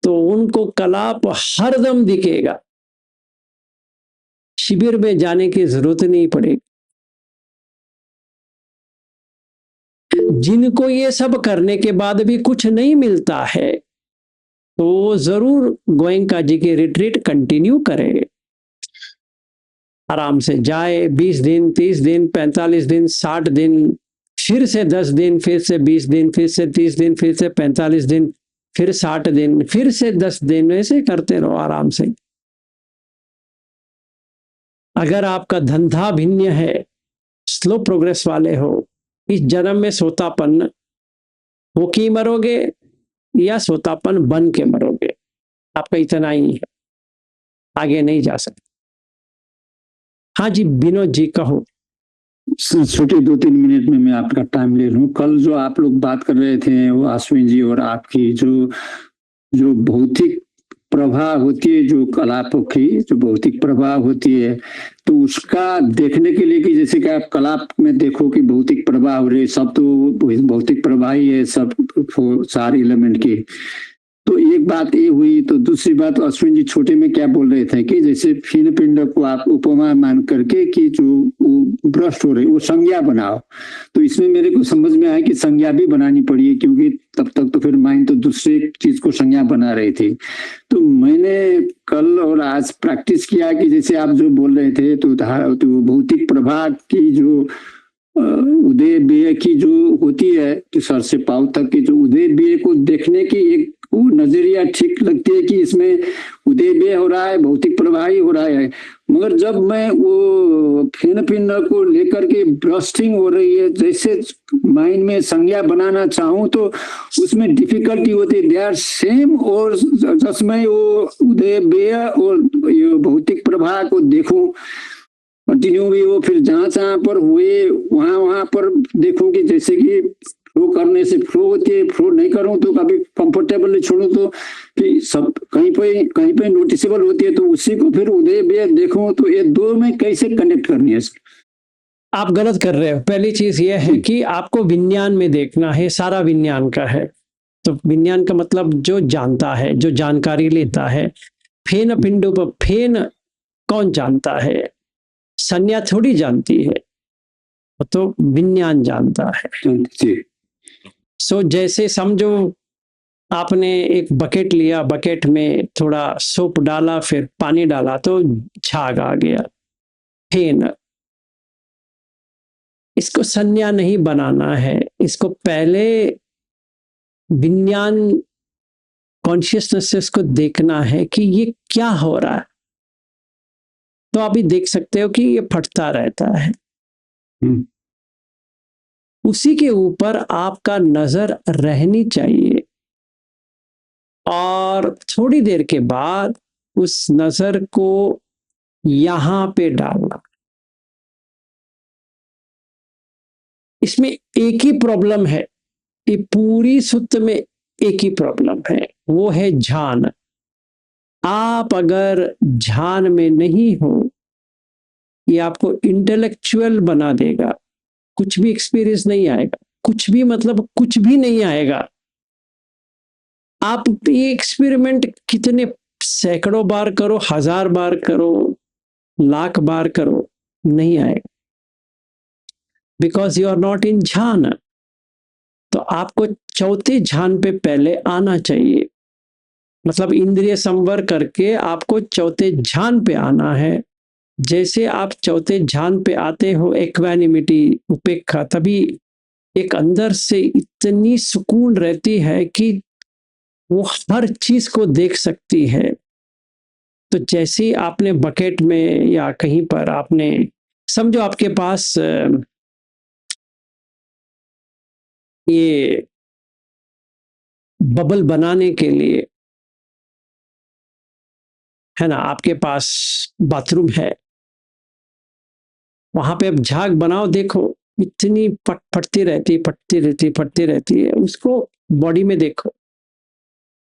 तो उनको कलाप हरदम दिखेगा, शिविर में जाने की जरूरत नहीं पड़ेगी। जिनको ये सब करने के बाद भी कुछ नहीं मिलता है तो जरूर गोयंका जी की रिट्रीट कंटिन्यू करें। आराम से जाए, 20 दिन, 30 दिन, 45 दिन, 60 दिन, फिर से 10 दिन, फिर से 20 दिन, फिर से 30 दिन, फिर से 45 दिन, फिर 60 दिन, फिर से 10 दिन, ऐसे करते रहो आराम से। अगर आपका धंधा भिन्न है, स्लो प्रोग्रेस वाले हो, इस जन्म में सोतापन हो के मरोगे या सोतापन बन के मरोगे, आपका इतना ही है, आगे नहीं जा सकते। हाँ जी विनोद जी कहो। छोटे 2-3 मिनट में मैं आपका टाइम ले लूं। कल जो आप लोग बात कर रहे थे वो अश्विन जी और आपकी जो भौतिक प्रभाव होती है, जो कलापों की जो भौतिक प्रभाव होती है, तो उसका देखने के लिए कि जैसे कि आप कलाप में देखो कि भौतिक प्रभाव हो रहे, सब तो भौतिक प्रभाव ही है, सब सारे एलिमेंट की। तो एक बात ये हुई। तो दूसरी बात अश्विन जी छोटे में क्या बोल रहे थे कि जैसे फिन पिंड को आप उपमा मान करके कि जो वो भ्रष्ट हो रहे वो संज्ञा बनाओ। तो इसमें मेरे को समझ में आया कि संज्ञा भी बनानी पड़ी है, क्योंकि तब तक तो फिर माइंड तो दूसरे चीज को संज्ञा बना रही थी। तो मैंने कल और आज प्रैक्टिस किया कि जैसे आप जो बोल रहे थे तो भौतिक प्रभाव की जो उदय व्यय की जो होती है कि सर से पांव तक की जो उदय व्यय को देखने की एक वो नजरिया ठीक लगती है कि इसमें उदय व्यय हो रहा है, भौतिक प्रवाह ही हो रहा है। मगर जब मैं वो फिन पिंड को लेकर के ब्रस्टिंग हो रही है, जैसे माइंड में संज्ञा बनाना चाहूं तो उसमें डिफिकल्टी होती है। They are same. और जिसमें वो उदय व्यय और ये भौतिक प्रवाह को देखूं कंटिन्यू भी, वो फिर जहां पर हुए वहां पर देखूं कि जैसे कि फ्लो करने से फ्लो होती है, फ्लो नहीं करूं तो कभी कंफर्टेबल छोड़ूं तो कि सब कहीं पे नोटिसेबल होती है, तो उसी को फिर उदय व्यय देखूं। तो ये दो में कैसे कनेक्ट करनी है? आप गलत कर रहे हो। पहली चीज ये है कि आपको विज्ञान में देखना है, सारा विज्ञान का है। तो विज्ञान का मतलब जो जानता है, जो जानकारी लेता है। फेन पिंडों पर फेन कौन जानता है? संज्ञा थोड़ी जानती है, तो विज्ञान जानता है। सो जैसे समझो आपने एक बकेट लिया, बकेट में थोड़ा सोप डाला, फिर पानी डाला तो झाग आ गया, फेन। इसको संज्ञा नहीं बनाना है, इसको पहले विज्ञान कॉन्शियसनेस से इसको देखना है कि ये क्या हो रहा है। तो अभी देख सकते हो कि ये फटता रहता है। उसी के ऊपर आपका नजर रहनी चाहिए और थोड़ी देर के बाद उस नजर को यहां पे डालना। इसमें एक ही प्रॉब्लम है, ये पूरी सूत्र में एक ही प्रॉब्लम है, वो है ध्यान। आप अगर ध्यान में नहीं हो, ये आपको इंटेलेक्चुअल बना देगा, कुछ भी एक्सपीरियंस नहीं आएगा, कुछ भी मतलब कुछ भी नहीं आएगा। आप ये एक्सपेरिमेंट कितने सैकड़ों बार करो, 1000 बार करो, लाख बार करो, नहीं आएगा, because you are not in ध्यान। तो आपको चौथे ध्यान पे पहले आना चाहिए। मतलब इंद्रिय संवर करके आपको चौथे ध्यान पे आना है। जैसे आप चौथे ध्यान पे आते हो, एक्वानिमिटी, उपेक्षा, तभी एक अंदर से इतनी सुकून रहती है कि वो हर चीज को देख सकती है। तो जैसे ही आपने बकेट में या कहीं पर आपने, समझो आपके पास ये बबल बनाने के लिए, है ना, आपके पास बाथरूम है, वहां पे अब झाग बनाओ, देखो इतनी फटती रहती, फटती रहती, फटती रहती है, उसको बॉडी में देखो।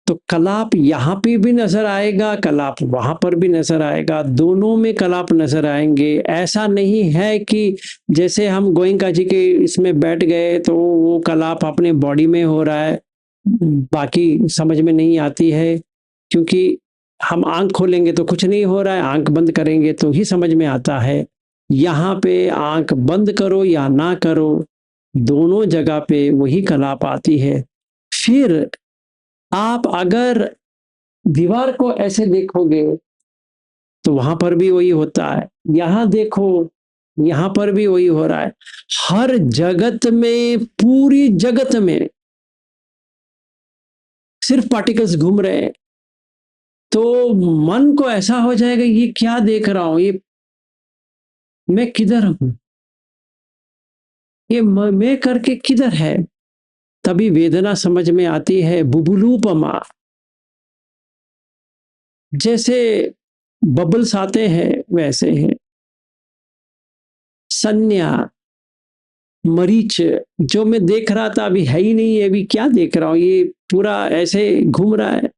तो कलाप यहाँ पे भी नजर आएगा, कलाप वहां पर भी नजर आएगा, दोनों में कलाप नजर आएंगे। ऐसा नहीं है कि जैसे हम गोयंका जी के इसमें बैठ गए तो वो कलाप अपने बॉडी में हो रहा है, बाकी समझ में नहीं आती है, क्योंकि हम आंख खोलेंगे तो कुछ नहीं हो रहा है, आंख बंद करेंगे तो ही समझ में आता है। यहाँ पे आंख बंद करो या ना करो, दोनों जगह पे वही कलाप आती है। फिर आप अगर दीवार को ऐसे देखोगे तो वहां पर भी वही होता है, यहां देखो यहां पर भी वही हो रहा है। हर जगत में, पूरी जगत में सिर्फ पार्टिकल्स घूम रहे हैं। तो मन को ऐसा हो जाएगा, ये क्या देख रहा हूं, ये मैं किधर हूं, ये मैं करके किधर है। तभी वेदना समझ में आती है, बुबुलूपमा। जैसे बबल्स आते हैं वैसे है संज्ञा, मरीच, जो मैं देख रहा था अभी है ही नहीं है, अभी क्या देख रहा हूं, ये पूरा ऐसे घूम रहा है।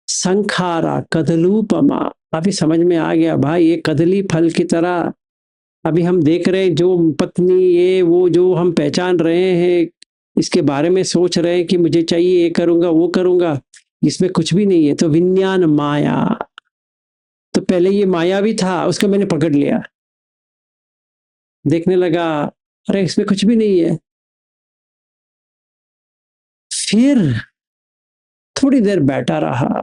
संखारा, कदलूपमा, अभी समझ में आ गया भाई, ये कदली फल की तरह अभी हम देख रहे हैं, जो पत्नी ये वो जो हम पहचान रहे हैं, इसके बारे में सोच रहे हैं कि मुझे चाहिए, ये करूंगा वो करूंगा, इसमें कुछ भी नहीं है। तो विज्ञान माया, तो पहले ये माया भी था, उसको मैंने पकड़ लिया, देखने लगा अरे इसमें कुछ भी नहीं है। फिर थोड़ी देर बैठा रहा,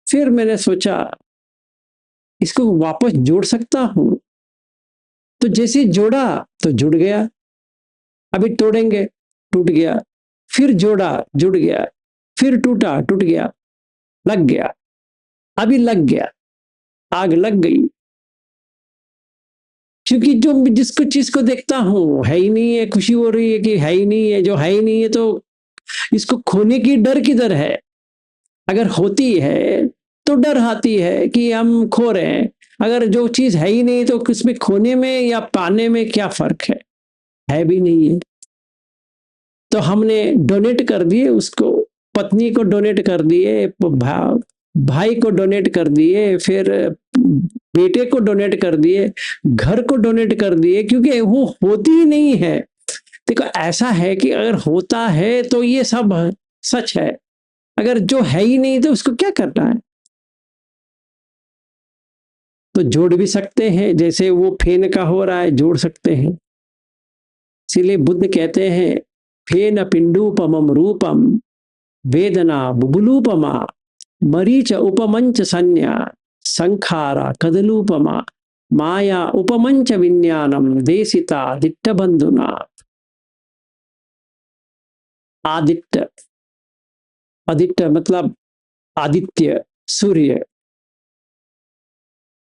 फिर मैंने सोचा इसको वापस जोड़ सकता हूं। तो जैसे जोड़ा तो जुड़ गया, अभी तोड़ेंगे, टूट गया, फिर जोड़ा जुड़ गया, फिर टूटा टूट गया, लग गया, अभी लग गया, आग लग गई। क्योंकि जो जिसको चीज को देखता हूं है ही नहीं है, खुशी हो रही है कि है ही नहीं है, जो है ही नहीं है तो इसको खोने की डर किधर है। अगर होती है तो डर आती है कि हम खो रहे हैं, अगर जो चीज है ही नहीं तो किसमें खोने में या पाने में क्या फर्क है भी नहीं है। तो हमने डोनेट कर दिए उसको, पत्नी को डोनेट कर दिए, भाई को डोनेट कर दिए, फिर बेटे को डोनेट कर दिए, घर को डोनेट कर दिए, क्योंकि वो होती ही नहीं है। देखो ऐसा है कि अगर होता है तो ये सब सच है, अगर जो है ही नहीं तो उसको क्या करना है। तो जोड़ भी सकते हैं, जैसे वो फेन का हो रहा है, जोड़ सकते हैं। इसीलिए बुद्ध कहते हैं फेन पिंडूपमम रूपम, वेदना बुबुलूपमा, मरीच उपमंच संज्ञा, संखारा कदलूपमा, माया उपमंच विज्ञानम देशिता दिट्ट बंधुना। आदित्य, आदित्य मतलब आदित्य, सूर्य,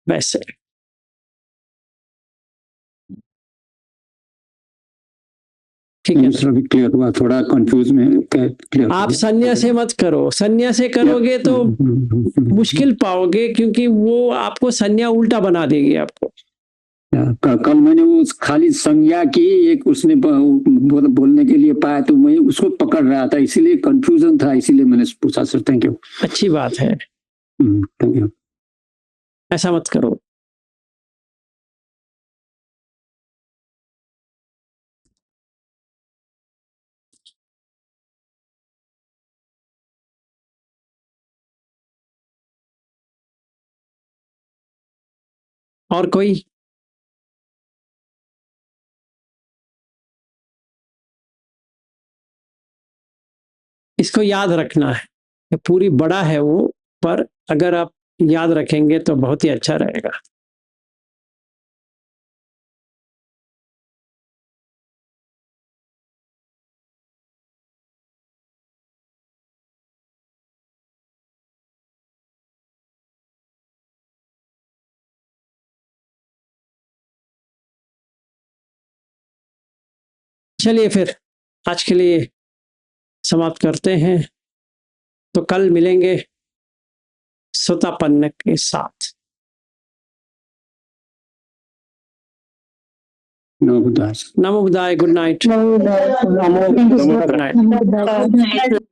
वैसे। ठीक है, दूसरा भी क्लियर हुआ, थोड़ा कंफ्यूज में क्लियर। आप संन्यास से मत करो, संन्यास से करोगे तो मुश्किल पाओगे, क्योंकि वो आपको संज्ञा उल्टा बना देगी आपको। कल मैंने वो खाली संज्ञा की एक उसने बोलने के लिए पाया, तो मैं उसको पकड़ रहा था, इसीलिए कंफ्यूजन था, इसीलिए मैंने पूछा। Sir thank you. अच्छी बात है, थैंक यू। ऐसा मत करो। और कोई? इसको याद रखना है। ये पूरी बड़ा है वो, पर अगर आप याद रखेंगे तो बहुत ही अच्छा रहेगा। चलिए फिर आज के लिए समाप्त करते हैं, तो कल मिलेंगे सुतापन्न के साथ। नमो बुद्धाय। नमो बुद्धाय। Good night. Namo Buddhaya. Good night. Namo Buddhaya.